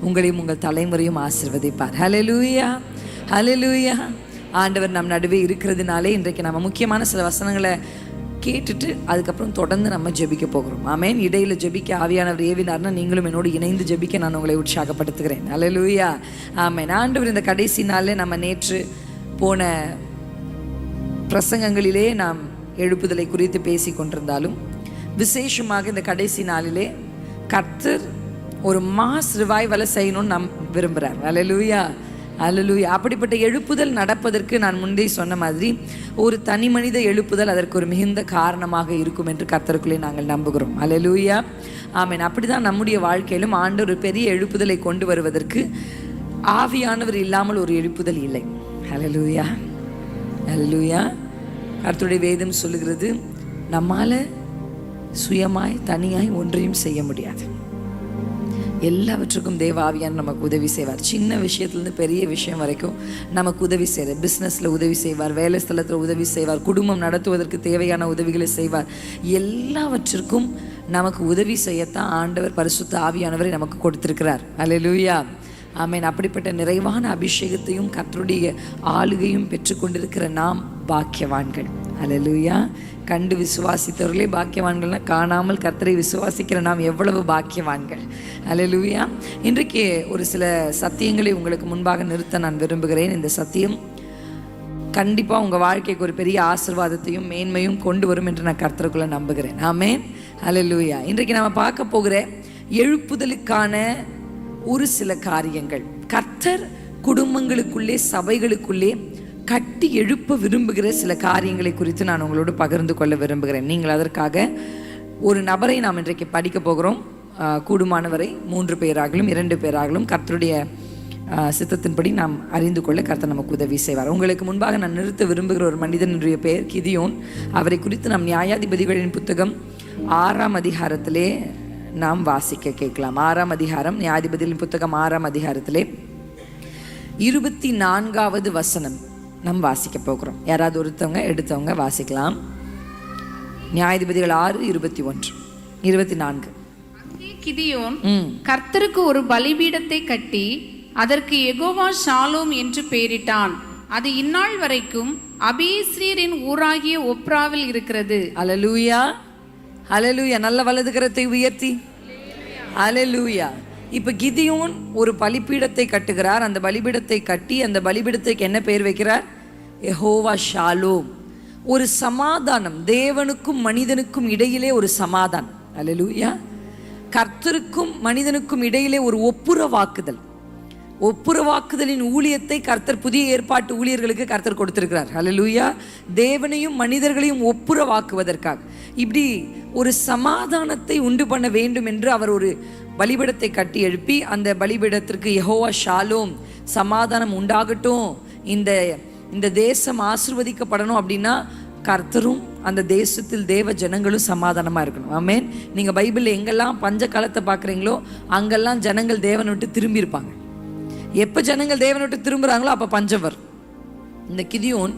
உங்களையும் உங்கள் தலைமுறையும் ஆசீர்வதிப்பார். ஹல்லேலூயா, ஹல்லேலூயா. ஆண்டவர் நம் நடுவே இருக்கிறதுனாலே இன்றைக்கு நம்ம முக்கியமான சில வசனங்களை கேட்டுட்டு அதுக்கப்புறம் தொடர்ந்து நம்ம ஜெபிக்க போகிறோம். ஆமென். இடையில ஜெபிக்க ஆவியானவர் ஏவினார்னா நீங்களும் என்னோடு இணைந்து ஜெபிக்க நான் உங்களை உற்சாகப்படுத்துகிறேன். ஹல்லேலூயா, ஆமென். ஆண்டவர் இந்த கடைசி நாளில் நம்ம நேற்று போன பிரசங்கங்களிலே நாம் எழுப்புதலை குறித்து பேசி கொண்டிருந்தாலும் விசேஷமாக இந்த கடைசி நாளிலே கர்த்தர் ஒரு மாஸ் ரிவைவலை செய்யணும்னு நாம் விரும்புகிறார். ஹல்லேலூயா, ஹல்லேலூயா. அப்படிப்பட்ட எழுப்புதல் நடப்பதற்கு நான் முன்பே சொன்ன மாதிரி ஒரு தனி மனித எழுப்புதல் அதற்கு ஒரு மிகுந்த காரணமாக இருக்கும் என்று கர்த்தருக்குள்ளே நாங்கள் நம்புகிறோம். ஹல்லேலூயா, ஆமென். அப்படிதான் நம்முடைய வாழ்க்கையிலும் ஆண்டவர் ஒரு பெரிய எழுப்புதலை கொண்டு வருவதற்கு ஆவியானவர் இல்லாமல் ஒரு எழுப்புதல் இல்லை. ஹல்லேலூயா, ஹல்லேலூயா. கர்த்தருடைய வேதம் சொல்லுகிறது, நம்மால சுயமாய் தனியாய் ஒன்றையும் செய்ய முடியாது. எல்லாவற்றுக்கும் தேவ ஆவியான் நமக்கு உதவி செய்வார். சின்ன விஷயத்துலேருந்து பெரிய விஷயம் வரைக்கும் நமக்கு உதவி செய்வார். பிஸ்னஸில் உதவி செய்வார், வேலை ஸ்தலத்தில் உதவி செய்வார், குடும்பம் நடத்துவதற்கு தேவையான உதவிகளை செய்வார். எல்லாவற்றிற்கும் நமக்கு உதவி செய்யத்தான் ஆண்டவர் பரிசுத்த ஆவியானவரை நமக்கு கொடுத்திருக்கிறார். ஹல்லேலூயா, ஆமென். அப்படிப்பட்ட நிறைவான அபிஷேகத்தையும் கர்த்தருடைய ஆளுகையும் பெற்றுக்கொண்டிருக்கிற நாம் பாக்கியவான்கள். ஹல்லேலூயா. கண்டு விசுவாசித்தவர்களே பாக்கியவான்கள்னா காணாமல் கர்த்தரை விசுவாசிக்கிற நாம் எவ்வளவு பாக்கியவான்கள். ஹல்லேலூயா. இன்றைக்கு ஒரு சில சத்தியங்களை உங்களுக்கு முன்பாக நிறுத்த நான் விரும்புகிறேன். இந்த சத்தியம் கண்டிப்பாக உங்கள் வாழ்க்கைக்கு ஒரு பெரிய ஆசீர்வாதத்தையும் மேன்மையும் கொண்டு வரும் என்று நான் கர்த்தருக்குள்ளே நம்புகிறேன். ஆமென், ஹல்லேலூயா. இன்றைக்கு நம்ம பார்க்க போகிற எழுப்புதலுக்கான ஒரு சில காரியங்கள், கர்த்தர் குடும்பங்களுக்குள்ளே சபைகளுக்குள்ளே கட்டி எழுப்ப விரும்புகிற சில காரியங்களை குறித்து நான் உங்களோடு பகிர்ந்து கொள்ள விரும்புகிறேன். நீங்கள் அதற்காக ஒரு நபரை நாம் இன்றைக்கு படிக்க போகிறோம். கூடுமானவரை 3 பேராகலும் 2 பேராகலும் கர்த்தருடைய சித்தத்தின்படி நாம் அறிந்து கொள்ள கர்த்தர் நமக்கு உதவி செய்வார். உங்களுக்கு முன்பாக நான் நிறுத்த விரும்புகிற ஒரு மனிதனுடைய பெயர் கிதியோன். அவரை குறித்து நாம் நியாயாதிபதிகளின் புத்தகம் 6ஆம் அதிகாரத்திலே நாம் வாசிக்க கேட்கலாம். 6ஆம் அதிகாரம், நியாயாதிபதிகளின் புத்தகம் 6ஆம் அதிகாரத்திலே 24வது வசனம் நாம் வாசிக்க போகிறோம். யாராவது ஒருத்தவங்க எடுத்தவங்க வாசிக்கலாம். நியாயாதிபதிகள் 6:21 24. கிதியோன் கர்த்தருக்கு ஒரு பலிபீடத்தை கட்டி அதற்கு யெகோவா ஷாலோம் என்று பெயரிட்டான். அது இந்நாள் வரைக்கும் அபீஸ்ரீரின் ஊராகிய ஒப்ராவில் இருக்கிறது. ஹல்லேலூயா, ஹல்லேலூயா. நல்ல வலது கரத்தை உயர்த்தி ஹல்லேலூயா. இப்போ கிதியோன் ஒரு பலிபீடத்தை கட்டுகிறார். அந்த பலிபீடத்தை கட்டி அந்த பலிபீடத்துக்கு என்ன பெயர் வைக்கிறார்? யெகோவா ஷாலோம். ஒரு சமாதானம், தேவனுக்கும் மனிதனுக்கும் இடையிலே ஒரு சமாதானம். ஹல்லேலூயா. கர்த்தருக்கும் மனிதனுக்கும் இடையிலே ஒரு ஒப்புரவாக்குதல். ஒப்புரவாக்குதலின் ஊழியத்தை கர்த்தர் புதிய ஏற்பாட்டு ஊழியர்களுக்கு கர்த்தர் கொடுத்திருக்கிறார். ஹல்லேலூயா. தேவனையும் மனிதர்களையும் ஒப்புரவாக்குவதற்காக இப்படி ஒரு சமாதானத்தை உண்டு பண்ண வேண்டும் என்று அவர் ஒரு பலிபீடத்தை கட்டி எழுப்பி அந்த பலிபீடத்திற்கு யெகோவா ஷாலோம், சமாதானம் உண்டாகட்டும், இந்த தேசம் ஆசீர்வதிக்கப்படணும் அப்படின்னா கர்த்தரும் அந்த தேசத்தில் தேவ ஜனங்களும் சமாதானமாக இருக்கணும். ஆமென். நீங்கள் பைபிளில் எங்கெல்லாம் பஞ்ச காலத்தை பார்க்குறீங்களோ அங்கெல்லாம் ஜனங்கள் தேவனை விட்டு திரும்பி இருப்பாங்க. எப்போ ஜனங்கள் தேவனை விட்டு திரும்புகிறாங்களோ அப்போ பஞ்சம் வரும். இந்த கிதியோன்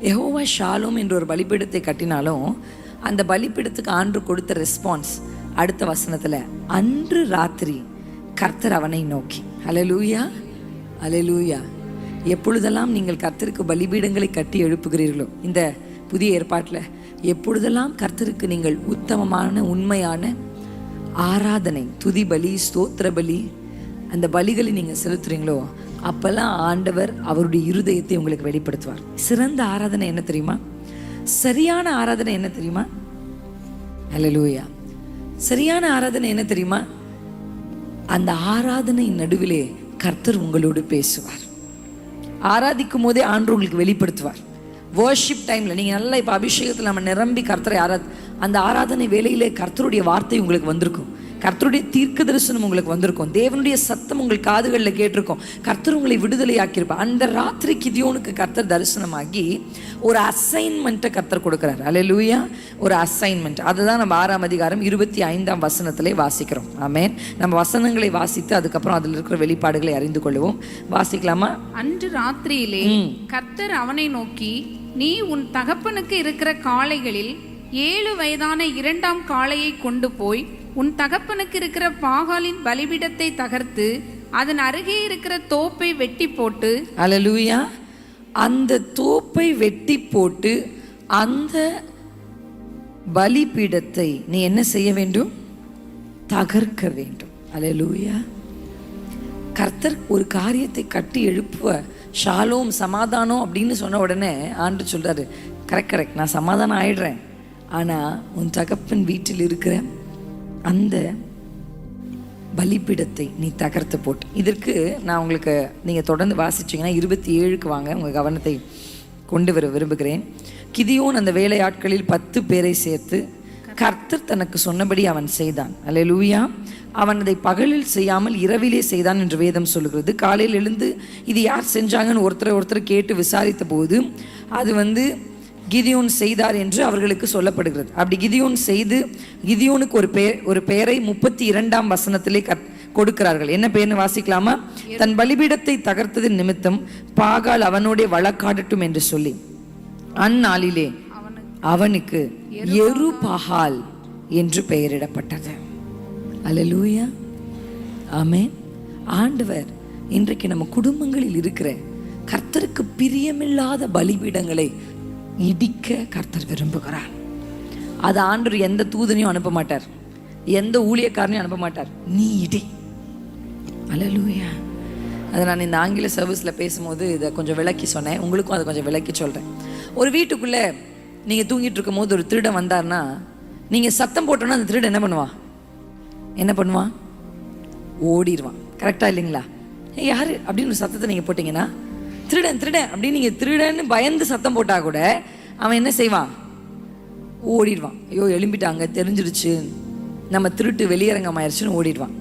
யெகோவா ஷாலோம் என்ற ஒரு பலிபீடத்தை கட்டினாலும் அந்த பலிபீடத்துக்கு ஆண்டு கொடுத்த ரெஸ்பான்ஸ் அடுத்த வசனத்தில், அன்று ராத்திரி கர்த்தர் அவனை நோக்கி. ஹல்லேலூயா, ஹல்லேலூயா. எப்பொழுதெல்லாம் நீங்கள் கர்த்தருக்கு பலிபீடங்களை கட்டி எழுப்புகிறீர்களோ இந்த புதிய ஏற்பாட்டில், எப்பொழுதெல்லாம் கர்த்தருக்கு நீங்கள் உத்தமமான உண்மையான ஆராதனை, துதி பலி, ஸ்தோத்திர பலி, அந்த பலிகளை நீங்கள் செலுத்துறீங்களோ அப்போல்லாம் ஆண்டவர் அவருடைய இருதயத்தை உங்களுக்கு வெளிப்படுத்துவார். சிறந்த ஆராதனை என்ன தெரியுமா? சரியான ஆராதனை என்ன தெரியுமா? ஹல்லேலூயா. சரியான ஆராதனை என்ன தெரியுமா? அந்த ஆராதனை நடுவிலே கர்த்தர் உங்களோடு பேசுவார். ஆராதிக்கும் போதே ஆண்டவர் உங்களுக்கு வெளிப்படுத்துவார். வர்ஷிப் டைமில் நீங்கள் நல்லா இப்போ அபிஷேகத்தில் நம்ம நிரம்பி கர்த்தரை அந்த ஆராதனை வேளையிலே கர்த்தருடைய வார்த்தை உங்களுக்கு வந்திருக்கும். கர்த்தருடைய தீர்க்க தரிசனம் உங்களுக்கு வந்திருக்கும். தேவனுடைய சத்தம் உங்கள் காதுகளில் கேட்டிருக்கும். கர்த்தர் உங்களை விடுதலை ஆக்கியிருப்பார். அந்த ராத்திரி கிதியோனுக்கு கர்த்தர் தரிசனமாகி ஒரு அசைன்மெண்ட்டை கர்த்தர் கொடுக்குறார். ஹல்லேலூயா. ஒரு அசைன்மெண்ட். அதுதான் நம்ம 6ஆம் அதிகாரம் 25ஆம் வசனத்திலே வாசிக்கிறோம். ஆமென். நம்ம வசனங்களை வாசித்து அதுக்கப்புறம் அதில் இருக்கிற வெளிப்பாடுகளை அறிந்து கொள்வோம். வாசிக்கலாமா? அன்று ராத்திரியிலே கர்த்தர் அவனை நோக்கி, நீ உன் தகப்பனுக்கு இருக்கிற காளைகளில் 7 வயதான 2ஆம் காளையை கொண்டு போய் உன் தகப்பனுக்கு இருக்கிற பாகாலின் பலிபீடத்தை தகர்த்து அதன் அருகே இருக்கிற தோப்பை வெட்டி போட்டு, அல்லேலூயா, அந்த தோப்பை வெட்டி போட்டு அந்த பலிபீடத்தை நீ என்ன செய்ய வேண்டும்? தகர்க்க வேண்டும். அல்லேலூயா. கர்த்தர் ஒரு காரியத்தை கட்டி எழுப்புவ, ஷாலோம் சமாதானம் அப்படின்னு சொன்ன உடனே ஆண்டு சொல்றாரு, கரெக்ட், நான் சமாதானம் ஆயிடுறேன், ஆனா உன் தகப்பன் வீட்டில் இருக்கிற அந்த பலிபீடத்தை நீ தகர்த்து போட்டு. இதற்கு நான் உங்களுக்கு, நீங்கள் தொடர்ந்து வாசிச்சிங்கன்னா 27க்கு வாங்க, உங்கள் கவனத்தை கொண்டு வர விரும்புகிறேன். கிதியோன் அந்த வேலையாட்களில் 10 பேரை சேர்த்து கர்த்தர் தனக்கு சொன்னபடி அவன் செய்தான். அல்லேலூயா. அவன் அதை பகலில் செய்யாமல் இரவிலே செய்தான் என்று வேதம் சொல்லுகிறது. காலையில் எழுந்து இது யார் செஞ்சாங்கன்னு ஒருத்தர் கேட்டு விசாரித்த போது அது கிதியோன் செய்தார் என்று அவர்களுக்கு சொல்லப்படுகிறது. அப்படி கிதியோன் செய்து, கிதியோனுக்கு ஒரு பெயரை 32ஆம் வசனத்திலே கொடுக்கிறார்கள். என்ன பெயர்னு வாசிக்கலாமா? தன் பலிபீடத்தை தகர்த்ததின் நிமித்தம் பாகால் அவனோட வழக்காடட்டும் என்று சொல்லி அந்நாளிலே அவனுக்கு யெருபாகால் என்று பெயரிடப்பட்டது. அல்லேலூயா, ஆமென். ஆண்டவர் இன்றைக்கு நம்ம குடும்பங்களில் இருக்கிற கர்த்தருக்கு பிரியமில்லாத பலிபீடங்களை இடிக்க கர்த்தர் விரும்புகிறார். அது ஆண்டவர் எந்த தூதனையும் அனுப்ப மாட்டார், எந்த ஊழியக்காரனையும் அனுப்ப மாட்டார், நீ இடி. அல்லேலூயா. அதை நான் இந்த ஆங்கில சர்வீஸில் பேசும்போது இதை கொஞ்சம் விளக்கி சொன்னேன், உங்களுக்கும் அதை கொஞ்சம் விளக்கி சொல்கிறேன். ஒரு வீட்டுக்குள்ளே நீங்கள் தூங்கிட்டு இருக்கும் போது ஒரு திருடன் வந்தார்னா, நீங்கள் சத்தம் போட்டோன்னா அந்த திருடன் என்ன பண்ணுவான்? ஓடிடுவான். கரெக்டாக இல்லைங்களா? யார் அப்படின்னு ஒரு சத்தத்தை நீங்கள் போட்டிங்கன்னா, திருடன் அப்படின்னு நீங்கள் திருடன்னு பயந்து சத்தம் போட்டால் கூட அவன் என்ன செய்வான்? ஓடிடுவான். ஐயோ எழும்பிட்டாங்க, தெரிஞ்சிருச்சு, நம்ம திருட்டு வெளியரங்கம் ஆயிடுச்சுன்னு ஓடிடுவான்.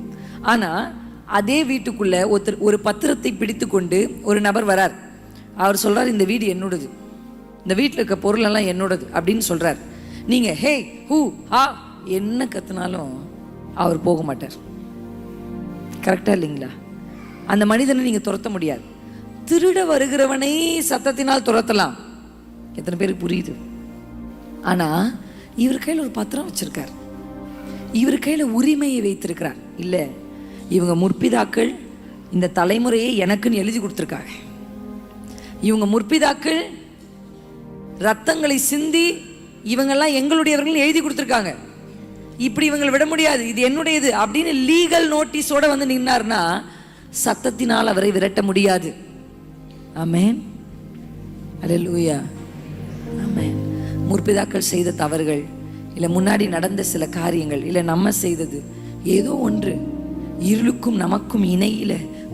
ஆனால் அதே வீட்டுக்குள்ளே ஒரு பத்திரத்தை பிடித்து கொண்டு ஒரு நபர் வரார். அவர் சொல்கிறார், இந்த வீடு என்னோடது, இந்த வீட்டில் இருக்க பொருளெல்லாம் என்னோடது அப்படின்னு சொல்கிறார். நீங்கள் ஹே ஹூ ஹா என்ன கத்துனாலும் அவர் போக மாட்டார். கரெக்டாக இல்லைங்களா? அந்த மனிதனை நீங்கள் துரத்த முடியாது. திருட வருகிறவனை சத்தத்தினால் துரத்தலாம். எத்தனை பேருக்கு புரியுது? ஆனால் இவர் கையில் ஒரு பத்திரம் வச்சிருக்கார், இவர் கையில் உரிமையை வைத்திருக்கிறார். இல்லை, இவங்க முற்பிதாக்கள் இந்த தலைமுறையை எனக்குன்னு எழுதி கொடுத்துருக்காங்க, இவங்க முற்பிதாக்கள் ரத்தங்களை சிந்தி இவங்கெல்லாம் எங்களுடையவர்கள் எழுதி கொடுத்துருக்காங்க, இப்படி இவங்களை விட முடியாது, இது என்னுடையது அப்படின்னு லீகல் நோட்டீஸோட நின்னார்னா சத்தத்தினால் அவரை விரட்ட முடியாது. ஆமென், அல்லேலூயா, ஆமென். முற்பிதாக்கள் செய்த தவறுகள், இல்லை முன்னாடி நடந்த சில காரியங்கள், இல்லை நம்ம செய்தது ஏதோ ஒன்று இருளுக்கும் நமக்கும் இணையில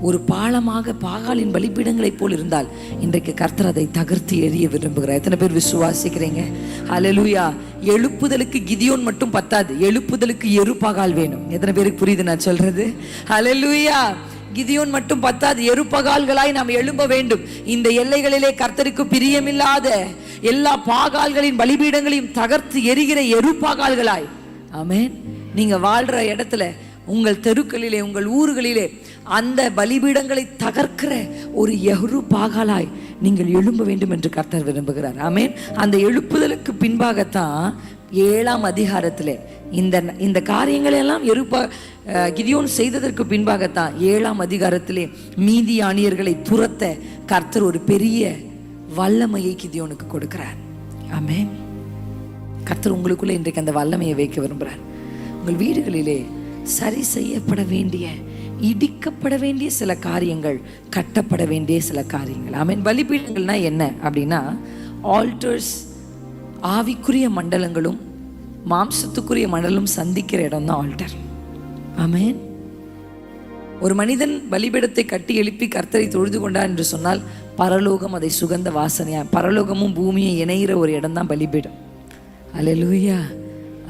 ஒரு பாலமாக பாகாலின் பலிபீடங்களைப் போல் இருந்தால் இன்றைக்கு கர்த்தர் அதை தகர்த்து எறிய விரும்புகிறார். எத்தனை பேர் விசுவாசிக்கிறீங்க? அல்லேலூயா. எழுப்புதலுக்கு கிதியோன் மட்டும் பத்தாது, எழுப்புதலுக்கு யெருபாகால் வேணும். எத்தனை பேருக்கு புரியுது நான் சொல்றது? அல்லேலூயா. கிதியோன் மட்டும் பத்தாது, யெருபாகால்களாய் நாம் எழும்ப வேண்டும். இந்த எல்லைகளிலே கர்த்தருக்கு பிரியமில்லாத எல்லா பாகால்களின் பலிபீடங்களையும் தகர்த்து எரிகிற யெருபாகால்களாய். ஆமென். நீங்க வாழ்ற இடத்துல, உங்கள் தெருக்களிலே, உங்கள் ஊர்களிலே அந்த பலிபீடங்களை தகர்க்கிற ஒரு யெருபாகாலாய் நீங்கள் எழும்ப வேண்டும் என்று கர்த்தர் விரும்புகிறார். ஆமென். அந்த எழுப்புதலுக்கு பின்பாகத்தான் 7ஆம் அதிகாரத்திலே இந்த காரியங்களெல்லாம் கிதியோன் செய்ததற்கு பின்பாகத்தான் 7ஆம் அதிகாரத்திலே மீதியானியர்களை துரத்த கர்த்தர் ஒரு பெரிய வல்லமையை கிதியோனுக்கு கொடுக்கிறார். ஆமென். கர்த்தர் உங்களுக்குள்ளே இன்றைக்கு அந்த வல்லமையை வைக்க விரும்புகிறார். உங்கள் வீடுகளிலே சரி செய்யப்பட வேண்டிய, இடிக்கப்பட வேண்டிய சில காரியங்கள், கட்டப்பட வேண்டிய சில காரியங்கள். ஆமென். பலிபீடங்கள்னா என்ன அப்படின்னா, ஆல்டர்ஸ் ஆவிக்குரிய மண்டலங்களும் மாம்சத்துக்குரிய மண்டலும் சந்திக்கிற இடம் தான் ஆல்டர். ஆமென். ஒரு மனிதன் பலிபீடத்தை கட்டி எழுப்பி கர்த்தரை தொழுது கொண்டார் என்று சொன்னால் பரலோகம் அதை சுகந்த வாசனையா, பரலோகமும் பூமியும் இணைகிற ஒரு இடம் தான் பலிபீடம். அல்லேலூயா,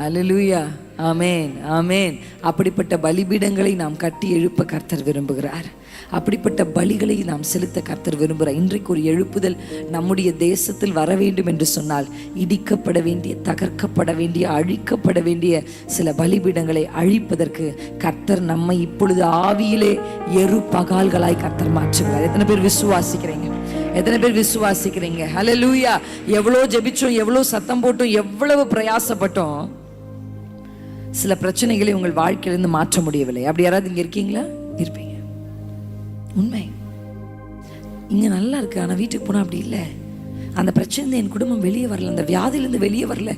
அல்லேலூயா, ஆமென், ஆமென். அப்படிப்பட்ட பலிபீடங்களை நாம் கட்டி எழுப்ப கர்த்தர் விரும்புகிறார். அப்படிப்பட்ட பலிகளை நாம் செலுத்த கர்த்தர் விரும்புகிறார். இன்றைக்கு ஒரு எழுப்புதல் நம்முடைய தேசத்தில் வர வேண்டும் என்று சொன்னால் இடிக்கப்பட வேண்டிய, தகர்க்கப்பட வேண்டிய, அழிக்கப்பட வேண்டிய சில பலிபீடங்களை அழிப்பதற்கு கர்த்தர் நம்மை இப்பொழுது ஆவியிலே யெருபாகால்களாய் கர்த்தர் மாற்றுகிறார். எத்தனை பேர் விசுவாசிக்கிறீங்க? எத்தனை பேர் விசுவாசிக்கிறீங்க? ஹல்லேலூயா. எவ்வளோ ஜெபிச்சோம், எவ்வளோ சத்தம் போட்டோம், எவ்வளவு பிரயாசப்பட்டோம், சில பிரச்சனைகளை உங்கள் வாழ்க்கையிலிருந்து மாற்ற முடியவில்லை. அப்படி யாராவது இங்கே இருக்கீங்களா? இருப்பீங்க. உண்மை. இங்கே நல்லா இருக்கு, ஆனால் வீட்டுக்கு போனால் அப்படி இல்லை. அந்த பிரச்சனை என் குடும்பம் வெளியே வரல, அந்த வியாதியிலேருந்து வெளியே வரல,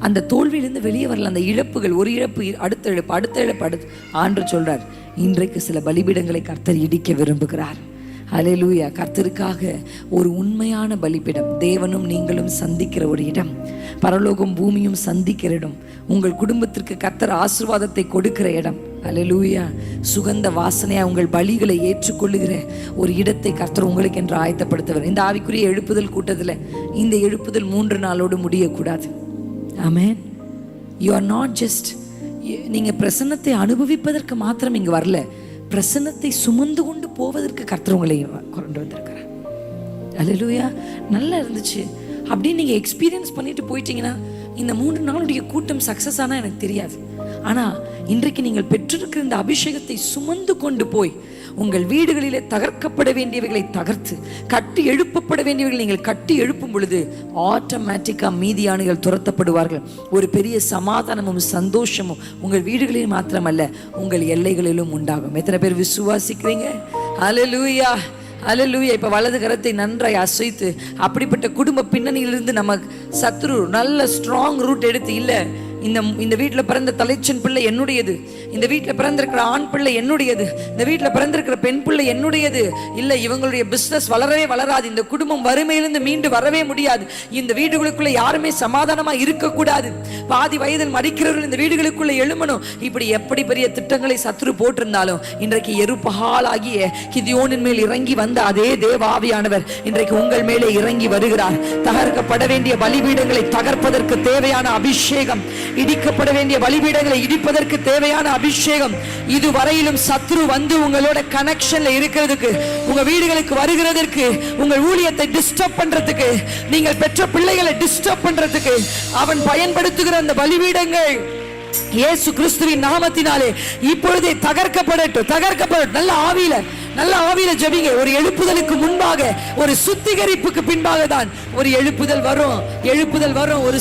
அந்த தோல்வியிலேருந்து வெளியே வரல, அந்த இழப்புகள், ஒரு இழப்பு அடுத்த இழப்பு அடுத்த இழப்பு அடுத்து. ஆண்டு சொல்றார், இன்றைக்கு சில பலிபீடங்களை கர்த்தர் இடிக்க விரும்புகிறார். அல்லேலூயா. கர்த்தருக்காக ஒரு உண்மையான பலிபீடம், தேவனும் நீங்களும் சந்திக்கிற ஒரு இடம், பரலோகம் பூமியும் சந்திக்கிற இடம், உங்கள் குடும்பத்திற்கு கர்த்தர் ஆசீர்வாதத்தை கொடுக்கிற இடம். அல்லேலூயா. சுகந்த வாசனையா உங்கள் பலிகளை ஏற்றுக்கொள்ளுகிற ஒரு இடத்தை கர்த்தர் உங்களுக்கு என்று ஆயத்தப்படுத்துவார். இந்த ஆவிக்குரிய எழுப்புதல் கூட்டத்தில் இந்த எழுப்புதல் 3 நாளோடு முடியக்கூடாது. ஆமென். யூ ஆர் நாட் ஜஸ்ட், நீங்கள் பிரசன்னத்தை அனுபவிப்பதற்கு மாத்திரம் இங்கே வரல, பிரசன்னத்தை சுமந்து கொண்டு போவதற்கு கர்த்தர் உங்களை கொண்டு வந்திருக்கிறார். அல்லேலூயா. நல்லா இருந்துச்சு அப்படின்னு நீங்கள் எக்ஸ்பீரியன்ஸ் பண்ணிட்டு போயிட்டீங்கன்னா இந்த 3 நாளுடைய கூட்டம் சக்ஸஸ் ஆனால் எனக்கு தெரியாது. ஆனால் இன்றைக்கு நீங்கள் பெற்றிருக்கிற இந்த அபிஷேகத்தை சுமந்து கொண்டு போய் உங்கள் வீடுகளிலே தகர்க்கப்பட வேண்டியவைகளை தகர்த்து, கட்டி எழுப்பப்பட வேண்டியவைகளை நீங்கள் கட்டி எழுப்பும் பொழுது ஆட்டோமேட்டிக்காக மீதியானிகள் துரத்தப்படுவார்கள். ஒரு பெரிய சமாதானமும் சந்தோஷமும் உங்கள் வீடுகளில் மாத்திரமல்ல, உங்கள் எல்லைகளிலும் உண்டாகும். எத்தனை பேர் விசுவாசிக்கிறீங்க? அல்லேலூயா, அல்லேலூயா. இப்போ வலது கரத்தை நன்றாய் அசைத்து, அப்படிப்பட்ட குடும்ப பின்னணியிலிருந்து நம்ம சத்ரு நல்ல ஸ்ட்ராங் ரூட் எடுத்து, இல்லை இந்த வீட்டில் பிறந்த தலைச்சன் பிள்ளை என்னுடையது, இந்த வீட்டில் பிறந்திருக்கிற ஆண் பிள்ளை என்னுடையது, இந்த வீட்டில் பிறந்திருக்கிற பெண் பிள்ளை என்னுடையது, இல்லை இவங்களுடைய பிஸ்னஸ் வளரவே வளராது, இந்த குடும்பம் வறுமையிலிருந்து மீண்டு வரவே முடியாது, இந்த வீடுகளுக்குள்ள யாருமே சமாதானமாக இருக்கக்கூடாது, பாதி வயதில் மறிக்கிறவர்கள் இந்த வீடுகளுக்குள்ள எழுமணும், இப்படி எப்படி பெரிய திட்டங்களை சத்ரு போட்டிருந்தாலும் இன்றைக்கு எருபகாலாகிய கிதியோனின் மேல் இறங்கி வந்த அதே தேவாவியானவர் இன்றைக்கு உங்கள் மேலே இறங்கி வருகிறார். தகர்க்கப்பட வேண்டிய பலிபீடங்களை தகர்ப்பதற்கு தேவையான அபிஷேகம், இடிக்கப்பட வேண்டிய பலிபீடங்களை இடிப்பதற்கு தேவையான அபிஷேகம், இதுவரையிலும் சத்ரு வந்து உங்களோட கனெக்ஷன்ல இருக்கிறதுக்கு, உங்க வீடுகளுக்கு வருகிறதற்கு, உங்கள் ஊழியத்தை டிஸ்டர்ப் பண்றதுக்கு, நீங்கள் பெற்ற பிள்ளைகளை டிஸ்டர்ப் பண்றதுக்கு அவன் பயன்படுத்துகிற அந்த பலிபீடங்கள் இயேசு கிறிஸ்துவின் நாமத்தினாலே இப்பொழுதே தகர்க்கப்படட்டும், தகர்க்கப்படட்டும். நல்ல ஆவியில ஜெபிங்க. ஒரு எழுப்புதலுக்கு முன்பாக, ஒரு சுத்திகரிப்புக்கு பின்பாக தான் ஒரு எழுப்புதல் வரும். ஒரு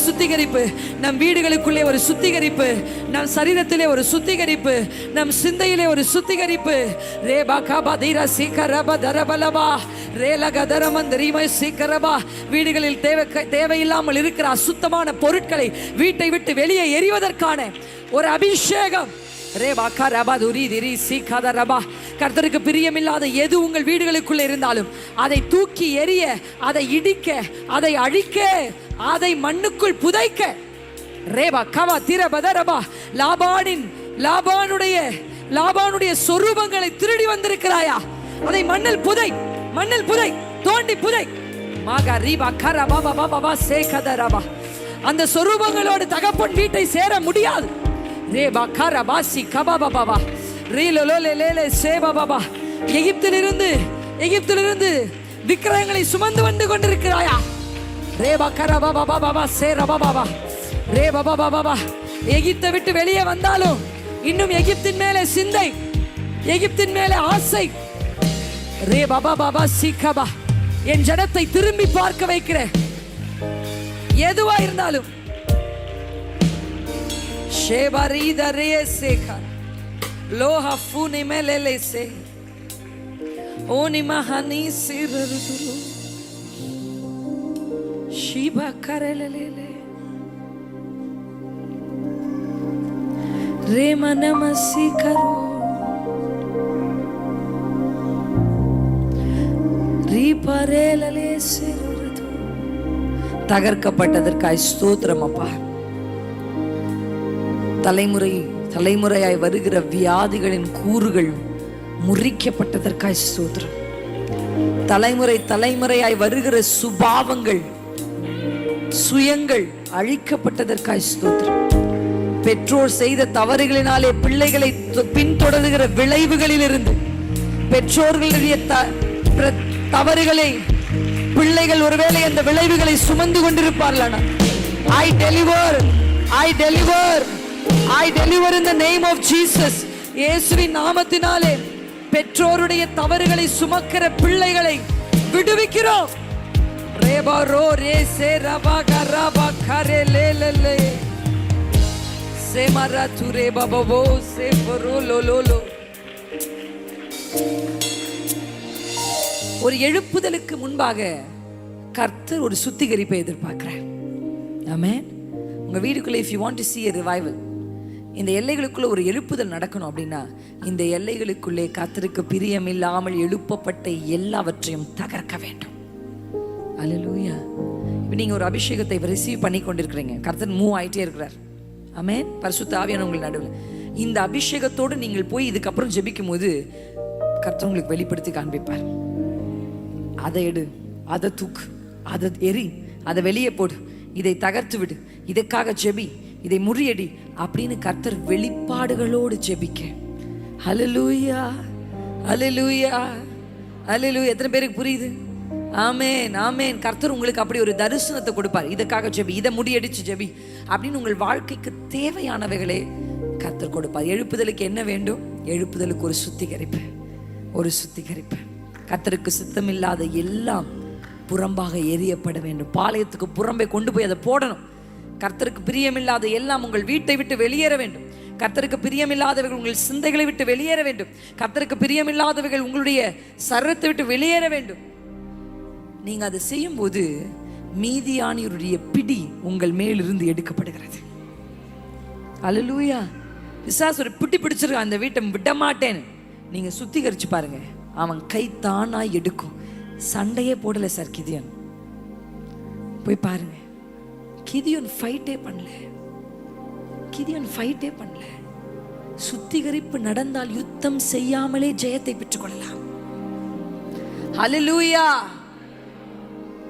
சுத்திகரிப்பு நம் வீடுகளுக்குள்ளே, ஒரு சுத்திகரிப்பு நம் சரீரத்திலே, ஒரு சுத்திகரிப்பு நம் சிந்தையிலே, ஒரு சுத்திகரிப்பு. ரேபா காபா தீரா சீக்கரபா தரபலபா ரேலகதரமந்தரிமை சீக்கரபா. வீடுகளில் தேவையில்லாமல் இருக்கிற அசுத்தமான பொருட்களை வீட்டை விட்டு வெளியே எறிவதற்கான ஒரு அபிஷேகம். கர்த்தருக்கு பிரியமில்லாத எது உங்கள் வீடுகளுக்குள்ள இருந்தாலும் அதை தூக்கி எறிய, அதை இடிக்க, அதை அழிக்க, அதை மண்ணுக்குள் புதைக்க. ரேபா கவா திரபதரபா. லாபானுடைய சொரூபங்களை திருடி வந்திருக்கிறாயா? அதை மண்ணில் புதை, தோண்டி புதை. மாகா ரீபா கரபா பாபா சேகதரபா. அந்த சொரூபங்களோடு தகப்பன் வீட்டை சேர முடியாது. ரேபா கரபாசி கபாபா பாபா ரீலோலேலே சேபா பாபா. எகிப்திலிருந்து விக்கிரகங்களை சுமந்து வந்து கொண்டிருக்கிறாயா? ரேபா கரபா பாபா பாபா சேரபா பாபா ரேபா பாபா பாபா. எகிப்தை விட்டு வெளியே வந்தாலும் இன்னும் எகிப்தின் மேலே சிந்தை, எகிப்தின் மேலே ஆசை. ரே பாபா பாபா சீக்கபா. என் ஜனத்தை திரும்பி பார்க்க வைக்கிற எதுவா இருந்தாலும் தகர்க்கப்பட்டதற்காய் ஸ்தோத்திரம் அப்பா. தலைமுறையாய் வருகிற வியாதிகளின் கூறுகள் முறிக்கப்பட்டதற்காய் ஸ்தோத்திரம். தலைமுறையாய் வருகிற சுபாவங்கள், சுயங்கள் அழிக்கப்பட்டதற்காய் ஸ்தோத்திரம். பெற்றோர் செய்த தவறுகளினாலே பிள்ளைகளை பின்தொடர்கிற விளைவுகளில் இருந்து, பெற்றோர்களுடைய தவறுகளை பிள்ளைகள் ஒருவேளை அந்த விளைவுகளை சுமந்து கொண்டிருப்பார்கள். I deliver in the name of Jesus. இயேசுவின் நாமத்தினாலே பெற்றோருடைய தவறுகளை சுமக்கிற பிள்ளைகளை விடுவிக்கிறோம். ரேபா ரோ ரே சே ரபா கரபா கரே லேலே சேமரா துரே பபோ சே பரோ லோலோ. ஒரு எழுப்புதலுக்கு முன்பாக கர்த்தர் ஒரு சுத்திகரிப்பை எதிர்பார்க்கிறார். ஆமென். உங்க வீடுக்குள்ளே if you want to see a revival, இந்த எல்லைகளுக்குள்ள ஒரு எழுப்புதல் நடக்கணும் அப்படின்னா இந்த எல்லைகளுக்குள்ளே கர்த்தருக்கு பிரியமில்லாமல் எழுப்பப்பட்ட எல்லாவற்றையும் தகர்க்க வேண்டும். அல்லேலூயா. இப்போ நீங்க ஒரு அபிஷேகத்தை ரிசீவ் பண்ணி கொண்டிருக்கிறீங்க. கர்த்தர் மூவ் ஆயிட்டே இருக்கிறார். ஆமென். பரிசுத்த ஆவியானவர் உங்கள் நடுவில். இந்த அபிஷேகத்தோடு நீங்கள் போய் இதுக்கப்புறம் ஜெபிக்கும் போது கர்த்தர் உங்களுக்கு வெளிப்படுத்தி காண்பிப்பார். அதை எடு, அதை தூக்கு, அதை எரி, அதை வெளியே போடு, இதை தகர்த்து விடு, இதற்காக ஜெபி, இதை முறியடி அப்படின்னு கர்த்தர் வெளிப்பாடுகளோடு ஜெபிக்க. ஹல்லேலூயா, ஹல்லேலூயா, ஹல்லேலூயா. எத்தனை பேருக்கு புரியுது? ஆமென், ஆமென். கர்த்தர் உங்களுக்கு அப்படி ஒரு தரிசனத்தை கொடுப்பார். இதற்காக ஜெபி, இதை முடியடிச்சு ஜெபி அப்படின்னு உங்கள் வாழ்க்கைக்கு தேவையானவைகளே கர்த்தர் கொடுப்பார். எழுப்புதலுக்கு என்ன வேண்டும்? எழுப்புதலுக்கு ஒரு சுத்திகரிப்பு, ஒரு சுத்திகரிப்பு. கர்த்தருக்கு சித்தமில்லாத எல்லாம் புறம்பாக எரியப்பட வேண்டும். பாளையத்துக்கு புறம்பே கொண்டு போய் அதை போடணும். கர்த்தருக்கு பிரியமில்லாத எல்லாம் உங்கள் வீட்டை விட்டு வெளியேற வேண்டும். கர்த்தருக்கு பிரியமில்லாதவர்கள் உங்கள் சிந்தைகளை விட்டு வெளியேற வேண்டும். கர்த்தருக்கு பிரியமில்லாதவர்கள் உங்களுடைய சரீரத்தை விட்டு வெளியேற வேண்டும். நீங்க அதை செய்யும் போது மீதியானியருடைய பிடி உங்கள் மேலிருந்து எடுக்கப்படுகிறது. அல்லேலூயா. பிசாசு ஒரு பிடி பிடிச்சிருக்க, அந்த வீட்டை விட மாட்டேன்னு நீங்க சுத்திகரிச்சு பாருங்க, அவன் கை தானா எடுக்கும். சண்டையே போடல சார் கிதியோன், போய் பாருங்க. கிதியோன் ஃபைட்டே பண்ணல, கிதியோன் ஃபைட்டே பண்ணல. சுத்திகரிப்பு நடந்தால் யுத்தம் செய்யாமலே ஜெயத்தை பெற்றுக்கொள்ளலாம். ஹல்லேலூயா.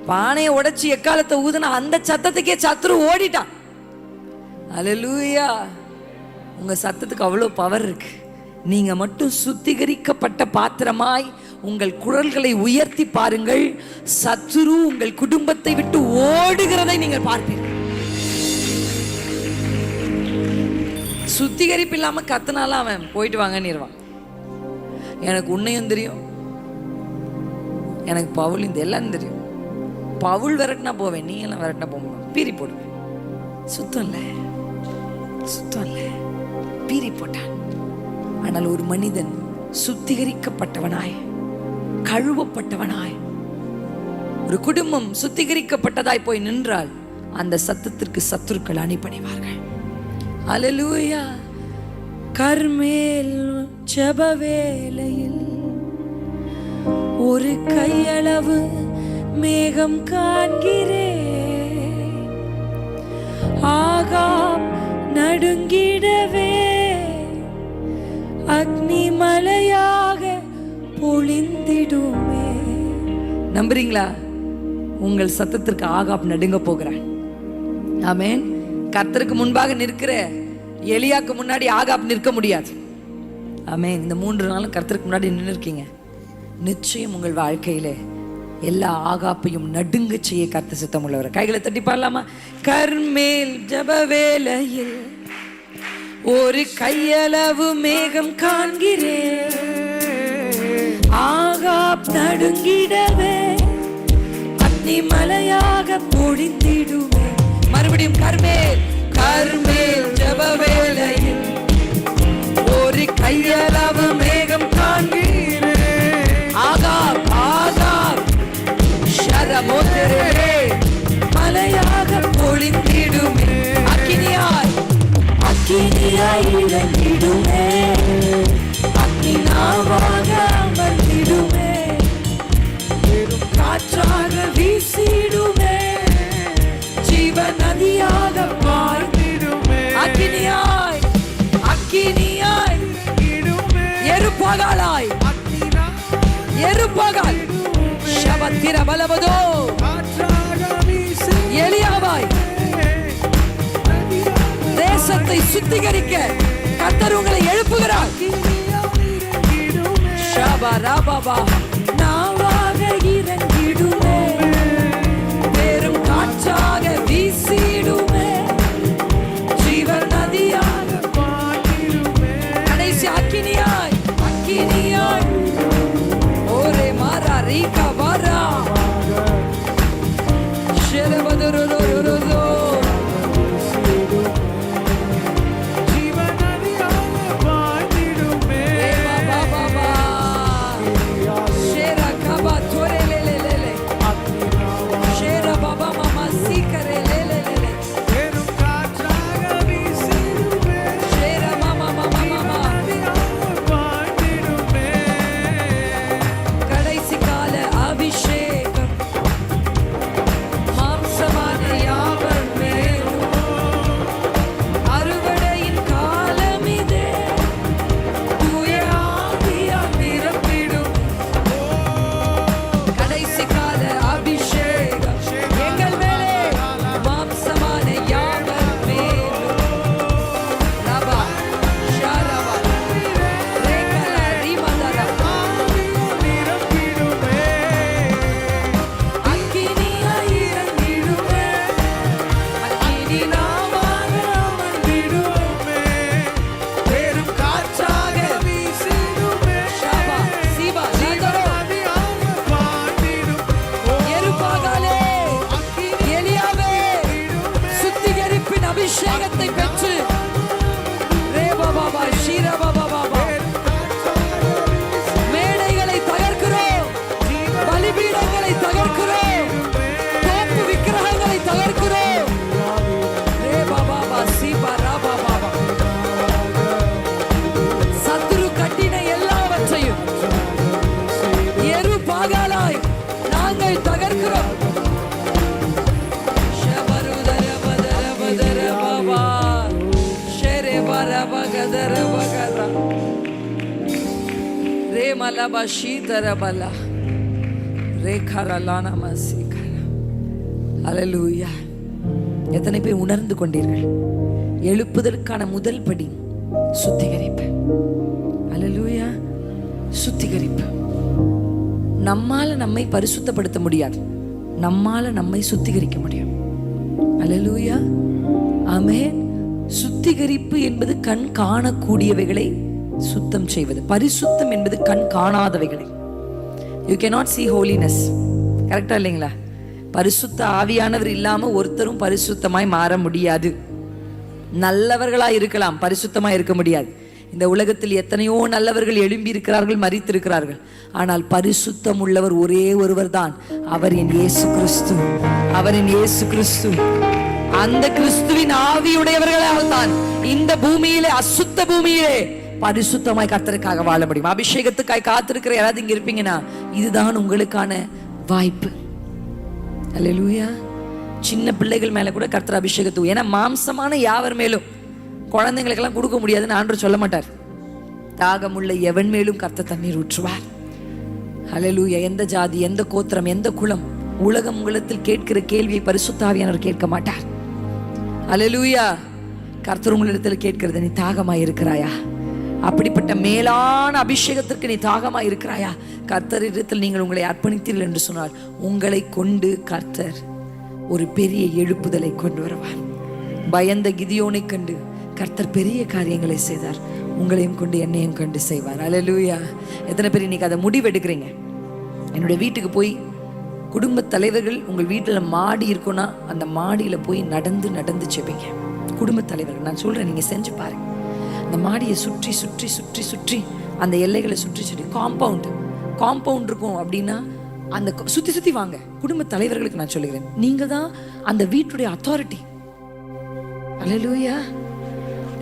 பானையை உடைச்சு எக்காலத்தை ஊதுனா அந்த சத்தத்துக்கே சத்துரு ஓடிட்டான். ஹல்லேலூயா. உங்க சத்தத்துக்கு அவ்வளோ பவர் இருக்கு. நீங்க மட்டும் சுத்திகரிக்கப்பட்ட பாத்திரமாய் உங்கள் குரல்களை உயர்த்தி பாருங்கள், சத்துரு உங்கள் குடும்பத்தை விட்டு ஓடுகிறதை நீங்கள் பார்ப்பீர்கள். சுத்திகரிப்பு இல்லாம கத்துனால அவன் போயிட்டு வாங்கன்னுருவான். எனக்கு உன்னையும் தெரியும், எனக்கு பவுல் இந்த எல்லாம் தெரியும். பவுல் விரட்டினா போவேன், நீ எல்லாம் விரட்டினா போவேன், பீறி போடுவேன். சுத்தம் இல்லை, சுத்தம் இல்லை, பீறி போட்டான். ஆனால் ஒரு மனிதன் சுத்திகரிக்கப்பட்டவனாய், கழுவப்பட்டவனாய், ஒரு குடும்பம் சுத்திகரிக்கப்பட்டதாய் போய் நின்றால் அந்த சத்தத்திற்கு சத்துருக்கள் அணிபணிவார்கள். அல்லேலூயா. கர்மேல் ஜெப வேளையில் ஒரு கையளவு மேகம் காண்கிறேன், ஆகாம் நடுங்கிடவே அக்னி மலையாக பொழிந்திடுமே. நம்புறீங்களா? உங்கள் சத்தத்திற்கு ஆகாப் நடுங்க போகிறான். ஆமென். கர்த்தருக்கு முன்பாக நிற்கிற எலியாக்கு முன்னாடி ஆகாப் நிற்க முடியாது. ஆமென். இந்த 3 நாளும் கர்த்தருக்கு முன்னாடி நின்று இருக்கீங்க. நிச்சயம் உங்கள் வாழ்க்கையிலே எல்லா ஆகாப்பையும் நடுங்க செய்ய கர்த்தர் சித்தம் உள்ளவர். கைகளை தட்டி பாடலாமா? கர்மேல் ஜெப வேளையில் ஒரு கையளவு மேகம் காண்கிறேன், ஆகாப் நடுங்கிடவே அக்னி மலையாக பொழிந்திடுமே. மறுபடியும் கர்மேல், கர்மேல் ஜெப வேளையில் ஒரு கையளவு மேகம் காண்கிறேன், ஆகாப் ஆகாப் ஷரமோதரே மலையாக பொழிந்திடுமே. அக்கினியாய், அக்கினியாய் இறங்கிடுமே, அக்னி நாவாக அமர்ந்திடுமே, பெரும் காற்றாக வீசிடுமே, ஜீவ நதியாக பாய்ந்திடுமே. அக்கினியாய், அக்கினியாய் எருப்பகாலாய், எருப்பகால் ஷபத்திர பலவதோ எலியாவாய் தேசத்தை சுத்திகரிக்க கர்த்தர் உங்களை எழுப்புகிறார். ஷபரபபா நாவாக இறங்கிடுமே, பெரும் காற்றாக வீசிடுமே, ஜீவன் நதியாக பாய்ந்திடுமே. கடைசி அக்கினியாய், அக்கினியாய் ஓரே மாரா ரீகா வாரா ஷெரபதுருருருருரு ஜீவன் நதியாக பாய்ந்திடுமே. பலபஷி தரபலா ரேகரலான மசிகரா. அல்லேலூயா. எத்தனை பேர் உணர்ந்து கொண்டீர்கள்? எழுப்புதலுக்கான முதல் படி சுத்திகரிப்பு. அல்லேலூயா. சுத்திகரிப்பு. நம்மால நம்மை பரிசுத்தப்படுத்த முடியாது, நம்மால நம்மை சுத்திகரிக்க முடியும். அல்லேலூயா. ஆமென். சுத்திகரிப்பு என்பது கண் காணக்கூடியவைகளை சுத்தம் செய்வது. பரிசுத்தம் என்பது கண் காணாதவைகளை. You cannot see holiness. கரெக்டா இல்லைங்களா? பரிசுத்த ஆவியானவர் இல்லாம ஒருத்தரும் பரிசுத்தமாய் மாற முடியாது. நல்லவர்களா இருக்கலாம், பரிசுத்தமாய் இருக்க முடியாது. இந்த உலகத்தில் எத்தனையோ நல்லவர்கள் எழும்பி இருக்கிறார்கள், மரித்திருக்கிறார்கள். ஆனால் பரிசுத்தம் உள்ளவர் ஒரே ஒருவர் தான். அவர் என் இயேசு கிறிஸ்து. அவர் என் இயேசு கிறிஸ்து. அந்த கிறிஸ்துவின் ஆவியுடையவர்களால் தான் இந்த பூமியிலே, அசுத்த பூமியிலே பரிசுத்தமாய் கர்த்தருக்காக வாழ முடியும். அபிஷேகத்துக்காய் காத்திருக்கிற யாராவது இங்க இருப்பீங்கன்னா இதுதான் உங்களுக்கான வாய்ப்பு. அல்லேலூயா. சின்ன பிள்ளைகள் மேல கூட கர்த்தர் அபிஷேகத்து, ஏன்னா மாம்சமான யாவர் மேலும் குழந்தைங்களுக்கெல்லாம் கொடுக்க முடியாதுன்னு ஆண்டவர் சொல்ல மாட்டார். தாகமுள்ள எவன் மேலும் கர்த்தர் தண்ணீர் ஊற்றுவார். அல்லேலூயா. எந்த ஜாதி, எந்த கோத்திரம், எந்த குலம், உலகம் உங்களிடத்தில் கேட்கிற கேள்வியை பரிசுத்த ஆவியானவர் கேட்க மாட்டார். அல்லேலூயா. கர்த்தர் உங்களிடத்தில் கேட்கிறது, நீ தாகமாய் இருக்கிறாயா? அப்படிப்பட்ட மேலான அபிஷேகத்திற்கு நீ தாகமாய் இருக்கிறாயா? கர்த்தரிடத்தில் நீங்கள் உங்களை அர்ப்பணித்தீர்கள் என்று சொன்னால் உங்களை கொண்டு கர்த்தர் ஒரு பெரிய எழுப்புதலை கொண்டு வருவார். பயந்த கிதியோனை கண்டு கர்த்தர் பெரிய காரியங்களை செய்தார். உங்களையும் கொண்டு என்னையும் கொண்டு செய்வார். அல்லேலூயா. எத்தனை பேர் இன்னைக்கு அதை முடிவெடுக்கிறீங்க? என்னுடைய வீட்டுக்கு போய் குடும்ப தலைவர்கள், உங்கள் வீட்டில் மாடி இருக்குன்னா அந்த மாடியில் போய் நடந்து நடந்து செபிங்க. குடும்ப தலைவர்கள் நான் சொல்கிறேன், நீங்கள் செஞ்சு பாருங்க. அந்த மாடியை சுற்றி சுற்றி சுற்றி சுற்றி அந்த எல்லைகளை சுற்றி சுற்றி காம்பவுண்ட் இருக்கும் அப்படின்னா அந்த சுற்றி சுற்றி வாங்க. குடும்ப தலைவர்களுக்கு நான் சொல்லுகிறேன், நீங்கள் தான் அந்த வீட்டுடைய அத்தாரிட்டி. அல்லேலூயா.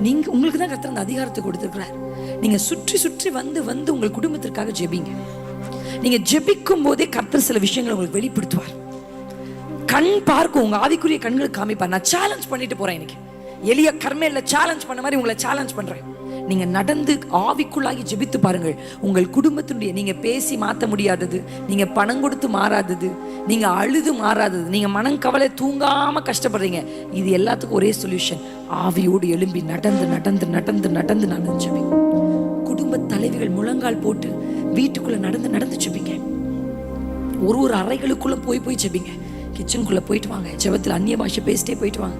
நீங்கள் உங்களுக்கு தான் கர்த்தர் அந்த அதிகாரத்தை கொடுத்துருக்கிறார். நீங்கள் சுற்றி சுற்றி வந்து வந்து உங்கள் குடும்பத்திற்காக ஜெபிங்க. நீங்க ஜெபிக்கும் போதே கர்த்தர் சில விஷயங்களை உங்களுக்கு வெளிப்படுத்துவார். கண் பார்க்கும், உங்க ஆவிக்குரிய கண்களுக்கு காமிப்பார். நான் சேலஞ்ச் பண்ணிட்டு போறேன் இன்னைக்கு. எலியா கர்மேல்ல சேலஞ்ச் பண்ண மாதிரி உங்களை சேலஞ்ச் பண்றேன். நீங்க நடந்து ஆவிக்குள்ளாகி ஜெபித்து பாருங்கள். உங்கள் குடும்பத்தினுடைய, நீங்க பேசி மாற்ற முடியாதது, நீங்க பணம் கொடுத்து மாறாதது, நீங்க அழுது மாறாதது, நீங்க மனம் கவலை தூங்காம கஷ்டப்படுறீங்க, இது எல்லாத்துக்கும் ஒரே சொல்யூஷன். ஆவியோடு எழும்பி நடந்து நடந்து நடந்து நடந்து நடந்து ஜெபிங்க. குடும்ப தலைவிகள் முழங்கால் போட்டு வீட்டுக்குள்ள நடந்து நடந்து ஜெபிங்க. ஒரு அறைகளுக்குள்ள போய் ஜெபிங்க. கிச்சனுக்குள்ள போயிட்டு வாங்க, ஜெபத்தில் அந்நிய பாஷை பேசிட்டே போயிட்டு வாங்க.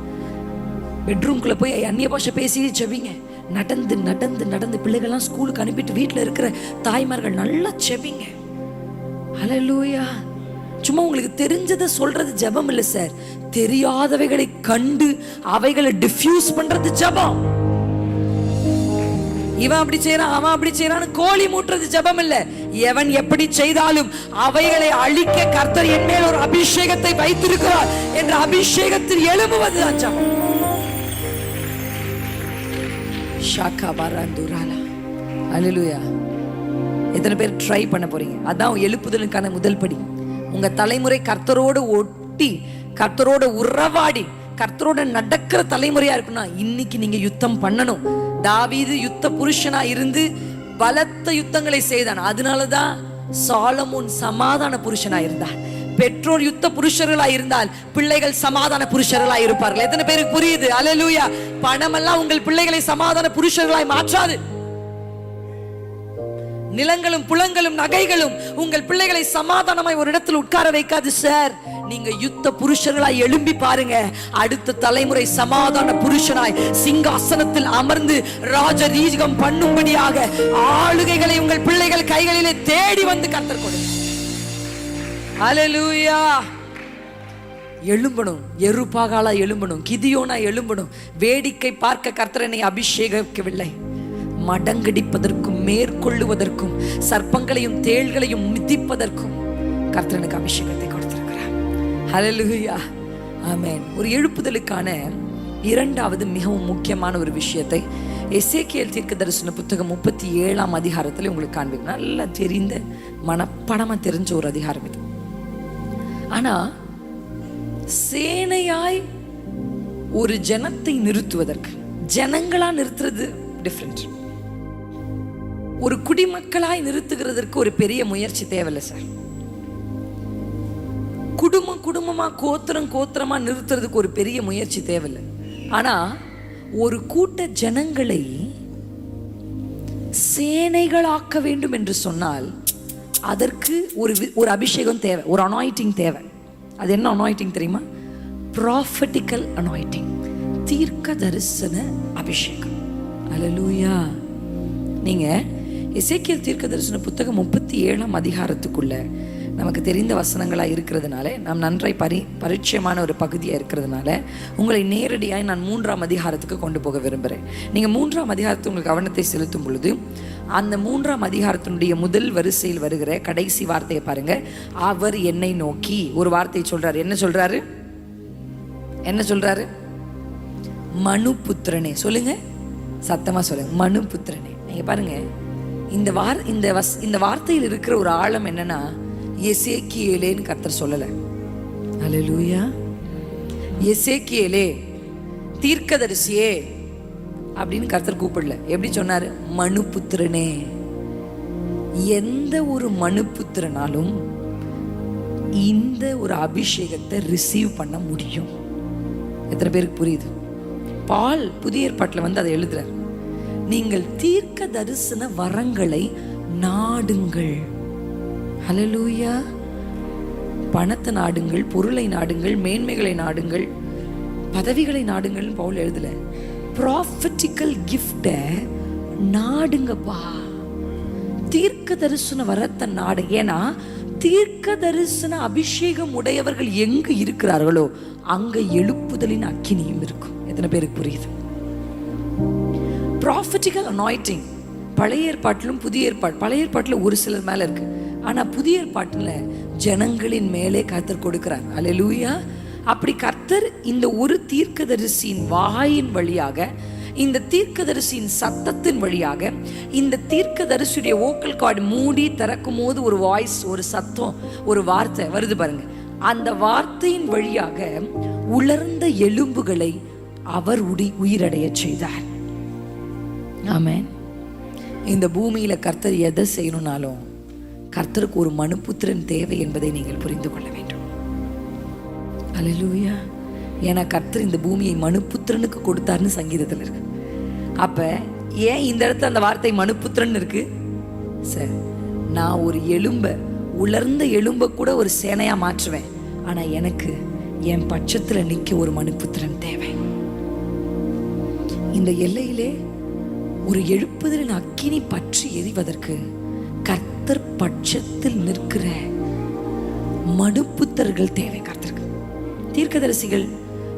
பெட்ரூம்குள்ள போய் அந்நிய பாஷை பேசி ஜெபிங்க. நடந்து நடந்து நடந்து பிள்ளைகள்லாம் ஸ்கூலுக்கு அனுப்பிட்டு வீட்டில் இருக்கிற தாய்மார்கள் நல்லா ஜெபிங்க. ஹல்லேலூயா. சும்மா உங்களுக்கு தெரிஞ்சதை சொல்றது ஜெபம் இல்லை சார். தெரியாதவைகளை கண்டு அவைகளை டிஃப்யூஸ் பண்றது ஜெபம். இவன் அப்படி செய்யறான், அவன் அப்படி செய்யறான்னு கோழி மூட்டுறது ஜெபம் இல்ல. எவன் எப்படி செய்தாலும் அவைகளை அழிக்க கர்த்தர் என் மேல் ஒரு அபிஷேகத்தை வைத்திருக்கிறார் என்ற அபிஷேகத்தில் எழும்புவதுதான் ஜெபம். ஷாக்கா பாராந்துராலா. அல்லேலூயா. எத்தனை பேர் ட்ரை பண்ண போறீங்க? அதான் எழுப்புதலுக்கான முதல் படி. உங்க தலைமுறை கர்த்தரோடு ஒட்டி, கர்த்தரோட உறவாடி, கர்த்தரோட நடக்கிற தலைமுறையா இருக்குன்னா இன்னைக்கு நீங்க யுத்தம் பண்ணணும். தாவீது யுத்த புருஷனா இருந்து பலத்த யுத்தங்களை செய்தான். அதனாலதான் சாலமோன் சமாதான புருஷனா இருந்தார். பெற்றோர் யுத்த புருஷர்களா இருந்தால் பிள்ளைகள் சமாதான புருஷர்களாய் இருப்பார்கள். எத்தனை பேருக்கு புரியுது? அல்லேலூயா. பணம் எல்லாம் உங்கள் பிள்ளைகளை சமாதான புருஷர்களாய் மாற்றாது. நிலங்களும் புலங்களும் நகைகளும் உங்கள் பிள்ளைகளை சமாதானமாய் ஒரு இடத்தில் உட்கார வைக்காது சார். நீங்க யுத்த புருஷர்களாய் எழும்பி பாருங்க. அடுத்த தலைமுறை சமாதான புருஷனாய் சிங்காசனத்தில் அமர்ந்து ராஜரீகம் பண்ணும்படியாக ஆளுகைகளை உங்கள் பிள்ளைகள் கைகளிலே தேடி வந்து கர்த்தர் கொடுங்க. அல்லேலூயா. எழும்பணும். எருபாகாலா எழும்பணும். கிதியோனா எழும்பணும். வேடிக்கை பார்க்க கர்த்தர் என்னை அபிஷேகிக்கவில்லை, மடங்கடிப்பதற்கும் மேற்கொள்ளுவதற்கும் சர்ப்பங்களையும் தேள்களையும் மிதிப்பதற்கும் கர்த்தர் எனக்கு அபிஷேகத்தை கொடுத்திருக்கிறார். ஹல்லேலூயா. ஆமென். ஒரு எழுப்புதலுக்கான இரண்டாவது மிகவும் முக்கியமான ஒரு விஷயத்தை எசேக்கியேல் தீர்க்கதரிசன புத்தகம் 37ஆம் அதிகாரத்தில் உங்களுக்கு காண்பிக்கும். நல்லா தெரிந்த மனப்படமா தெரிஞ்ச ஒரு அதிகாரம் இது. ஆனா சேனையாய் ஒரு ஜனத்தை நிறுத்துவதற்கு, ஜனங்களா நிறுத்துறது டிஃப்ரெண்ட். ஒரு குடிமக்களாய் நிறுத்துகிறதற்கு ஒரு பெரிய முயற்சி தேவையில்லை சார். குடும்பமா கோத்திரமா நிறுத்துறதுக்கு ஒரு பெரிய முயற்சி தேவையில்லை. ஆனா ஒரு கூட்ட ஜனங்களை சேனைகளாக்க வேண்டும் என்று சொன்னால் அதற்கு ஒரு அபிஷேகம் தேவை, ஒரு அனாயிட்டிங் தேவை. அது என்ன அனாயிட்டிங் தெரியுமா? ப்ராஃபட்டிக்கல் அனாயிட்டிங், தீர்க்க தரிசன அபிஷேகம். அல்லேலூயா. நீங்க எசேக்கியேல் தீர்க்க தரிசன புத்தகம் 37ஆம் அதிகாரத்துக்குள்ள நமக்கு தெரிந்த வசனங்களாக இருக்கிறதுனால, நாம் நன்றாய் பரிச்சயமான ஒரு பகுதியாக இருக்கிறதுனால உங்களை நேரடியாக நான் 3ஆம் அதிகாரத்துக்கு கொண்டு போக விரும்புகிறேன். நீங்கள் 3ஆம் அதிகாரத்துக்கு உங்கள் கவனத்தை செலுத்தும் பொழுது அந்த 3ஆம் அதிகாரத்தினுடைய முதல் வரிசையில் வருகிற கடைசி வார்த்தையை பாருங்க. அவர் என்னை நோக்கி ஒரு வார்த்தையை சொல்றாரு. என்ன சொல்றாரு? என்ன சொல்றாரு? மனுபுத்திரனே. சொல்லுங்க, சத்தமா சொல்லுங்க, மனுபுத்திரனே. நீங்க பாருங்க, இந்த வார்த்தையில் இருக்கிற ஒரு ஆழம் என்னன்னா, எசேக்கியேலேன்னு கர்த்தர் சொல்லல. அல்லேலூயா. எசேக்கியேலே, தீர்க்கதரிசியே அப்படின்னு கர்த்தர் கூப்பிடல. எப்படி சொன்னாரு? மனுபுத்திரனே. எந்த ஒரு மனுபுத்திரனாலும் இந்த ஒரு அபிஷேகத்தை ரிசீவ் பண்ண முடியும். எத்தனை பேருக்கு புரியுது? பால் புதிய ஏற்பாட்டில் அதை எழுதுறார். நீங்கள் தீர்க்க தரிசன வரங்களை நாடுங்கள். ஹல்லேலூயா. பணத்தை நாடுங்கள், பொருளை நாடுங்கள், மேன்மைகளை நாடுங்கள், பதவிகளை நாடுங்கள் பவுல் எழுதல. ப்ராஃபட்டிக்கல் கிஃப்ட நாடுங்கப்பா. தீர்க்க தரிசன வரத்தை நாடு. ஏன்னா தீர்க்க தரிசன அபிஷேகம் உடையவர்கள் எங்கு இருக்கிறார்களோ அங்க எழுப்புதலின் அக்கினியும் இருக்கும். எத்தனை பேருக்கு புரியுது? ப்ராஃபட்டிக்கல் அனாயிட்டிங் பழைய ஏற்பாட்டிலும் புதிய ஏற்பாடு. பழைய ஏற்பாட்டில் ஒரு சிலர் மேல இருக்கு, ஆனா புதிய ஏற்பாட்டில் ஜனங்களின் மேலே கர்த்தர் கொடுக்கிறார். அல்லேலூயா. அப்படி கர்த்தர் இந்த ஒரு தீர்க்கதரிசியின் வாயின் வழியாக, இந்த தீர்க்கதரிசியின் சத்தத்தின் வழியாக, இந்த தீர்க்கதரிசியுடைய வோக்கல் கார்டு மூடி திறக்கும் போது ஒரு வாய்ஸ், ஒரு சத்தம், ஒரு வார்த்தை வருது பாருங்க. அந்த வார்த்தையின் வழியாக உலர்ந்த எலும்புகளை அவர் உயிரடைய செய்தார். ஆமென். இந்த பூமியில கர்த்தர் எதை செய்யணும்னாலும் கர்த்தருக்கு ஒரு மனுபுத்திரன் தேவை என்பதை நீங்கள் புரிந்து கொள்ள வேண்டும். அல்லேலூயா. ஏன்னா கர்த்தர் இந்த பூமியை மனுபுத்திரனுக்கு கொடுத்தாருன்னு சங்கீதத்தில் இருக்கு. அப்ப ஏன் இந்த இடத்துல அந்த வார்த்தை மனுபுத்திரன் இருக்கு? சார், நான் ஒரு எலும்பை, உலர்ந்த எலும்பை கூட ஒரு சேனையா மாற்றுவேன். ஆனா எனக்கு என் பட்சத்துல நிக்க ஒரு மனுபுத்திரன் தேவை. இந்த எல்லையிலே ஒரு எழுப்புதலின் அக்கினி பற்றி எரிவதற்கு கர்த்தர் பட்சத்தில் நிற்கிற மனுபுத்தர்கள் தேவை கர்த்தருக்கு. தீர்க்கதரிசிகள்,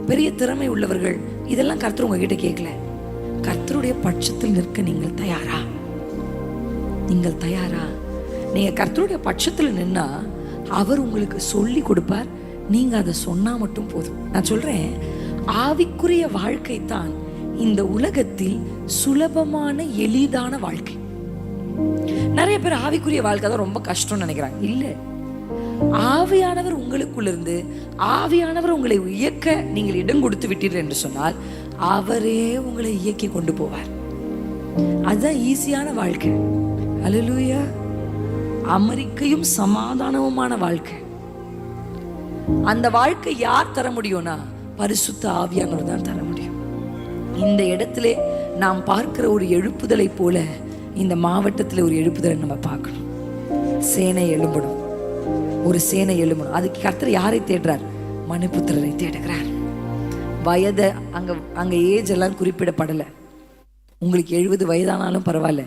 பெரிய திறமை உள்ளவர்கள், இதெல்லாம் கர்த்தர் உங்ககிட்ட கேட்கல. கர்த்தருடைய பட்சத்தில் நிற்க நீங்கள் தயாரா? நீங்கள் தயாரா? நீங்க கர்த்தருடைய பட்சத்தில் நின்னா அவர் உங்களுக்கு சொல்லி கொடுப்பார். நீங்க அதை சொன்னா மட்டும் போதும். நான் சொல்றேன், ஆவிக்குரிய வாழ்க்கை தான் இந்த உலகத்தில் சுலபமான எளிதான வாழ்க்கை. நிறைய பேர் ஆவிக்குரிய வாழ்க்கை தான் ரொம்ப கஷ்டம்னு நினைக்கிறாங்க. இல்ல, ஆவியானவர் உங்களுக்குள்ள இருந்து, ஆவியானவர் உங்களை இயக்க நீங்கள் இடம் கொடுத்து விட்டீர்கள் என்று சொன்னால் அவரே உங்களை இயக்கி கொண்டு போவார். அதுதான் ஈஸியான வாழ்க்கை. அல்லேலூயா. அமெரிக்கையும் சமாதானமுமான வாழ்க்கை. அந்த வாழ்க்கை யார் தர முடியும்னா பரிசுத்த ஆவியானவர் தான் தர முடியும். இந்த இடத்திலே நாம் பார்க்கிற ஒரு எழுப்புதலை போல இந்த மாவட்டத்தில் ஒரு எழுப்புதலை நம்ம பார்க்கணும். சேனை எழும்பணும், ஒரு சேனை எழும்பணும். அதுக்கு கர்த்தர் யாரை தேடுறார்? மனுபுத்திரரை தேடுகிறார். வயதை அங்க ஏஜ் எல்லாம் குறிப்பிடப்படலை. உங்களுக்கு 70 வயதானாலும் பரவாயில்ல,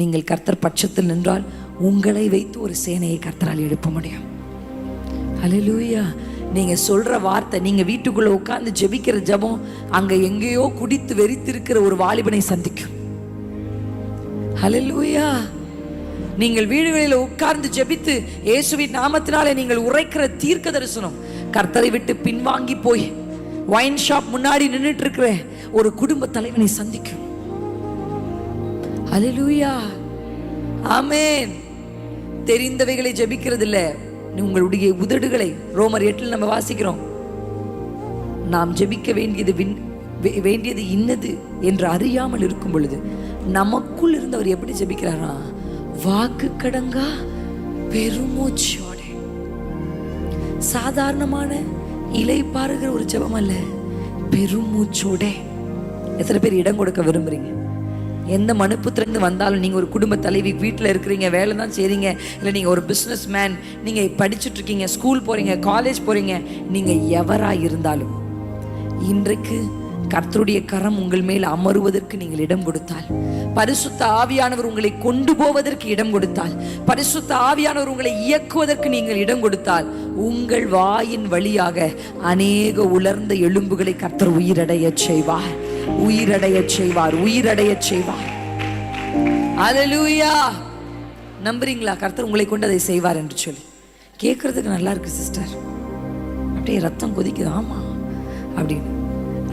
நீங்கள் கர்த்தர் பட்சத்தில் நின்றால் உங்களை வைத்து ஒரு சேனையை கர்த்தரால் எழுப்ப முடியும். அல்லேலூயா. நீங்க சொல்ற வார்த்தை, நீங்க வீட்டுக்குள்ள உட்கார்ந்து ஜெபிக்கிற ஜெபம் அங்க எங்கேயோ குடித்து வெறித்திருக்கிற ஒரு வாலிபனை சந்திக்கும். அல்லேலூயா. நீங்கள் வீடுகளில் உட்கார்ந்து ஜெபித்து இயேசுவின் நாமத்தினாலே நீங்கள் உரைக்கிற தீர்க்க தரிசனம் கர்த்தரை விட்டு பின்வாங்கி போய் வைன் ஷாப் முன்னாடி நின்றுட்டு இருக்கிற ஒரு குடும்ப தலைவனை சந்திக்கும். அல்லேலூயா. ஆமென். தெரிந்தவைகளை ஜெபிக்கிறது இல்ல, உங்களுடைய உதடுகளை ரோமர் 8 நம்ம வாசிக்கிறோம். நாம் ஜெபிக்க வேண்டியது இன்னது என்று அறியாமல் இருக்கும் பொழுது நமக்குள் இருந்து அவர் எப்படி ஜெபிக்கிறாரா? வாக்கு கடங்கா பெருமூச்சோட. சாதாரணமான இலை பாருகிற ஒரு ஜெபம் அல்ல, பெருமூச்சோட. எத்தனை பேர் இடம் கொடுக்க விரும்புறீங்க? எந்த மனுப்புத்திலிருந்து வந்தாலும், நீங்கள் ஒரு குடும்ப தலைவி, வீட்டில் இருக்கிறீங்க, வேலை தான் செய்கிறீங்க, இல்லை நீங்கள் ஒரு பிஸ்னஸ் மேன், நீங்கள் படிச்சுட்டு இருக்கீங்க, ஸ்கூல் போகிறீங்க, காலேஜ் போகிறீங்க, நீங்கள் எவராக இருந்தாலும் இன்றைக்கு கர்த்தருடைய கரம் உங்கள் மேல் அமருவதற்கு நீங்கள் இடம் கொடுத்தால், பரிசுத்த ஆவியானவர் உங்களை கொண்டு போவதற்கு இடம் கொடுத்தால், பரிசுத்த ஆவியானவர் உங்களை இயக்குவதற்கு நீங்கள் இடம் கொடுத்தால், உங்கள் வாயின் வழியாக அநேக உலர்ந்த எலும்புகளை கர்த்தர் உயிரடைய செய்வார், உயிரடைய செய்வார், உயிரடைய செய்வார். அல்லேலூயா. நம்புறீங்களா கர்த்தர் உங்களை கொண்டு அதை செய்வார் என்று சொல்லி? கேட்கறதுக்கு நல்லா இருக்கு சிஸ்டர், அப்படியே ரத்தம் கொதிக்குது, ஆமா அப்படின்னு.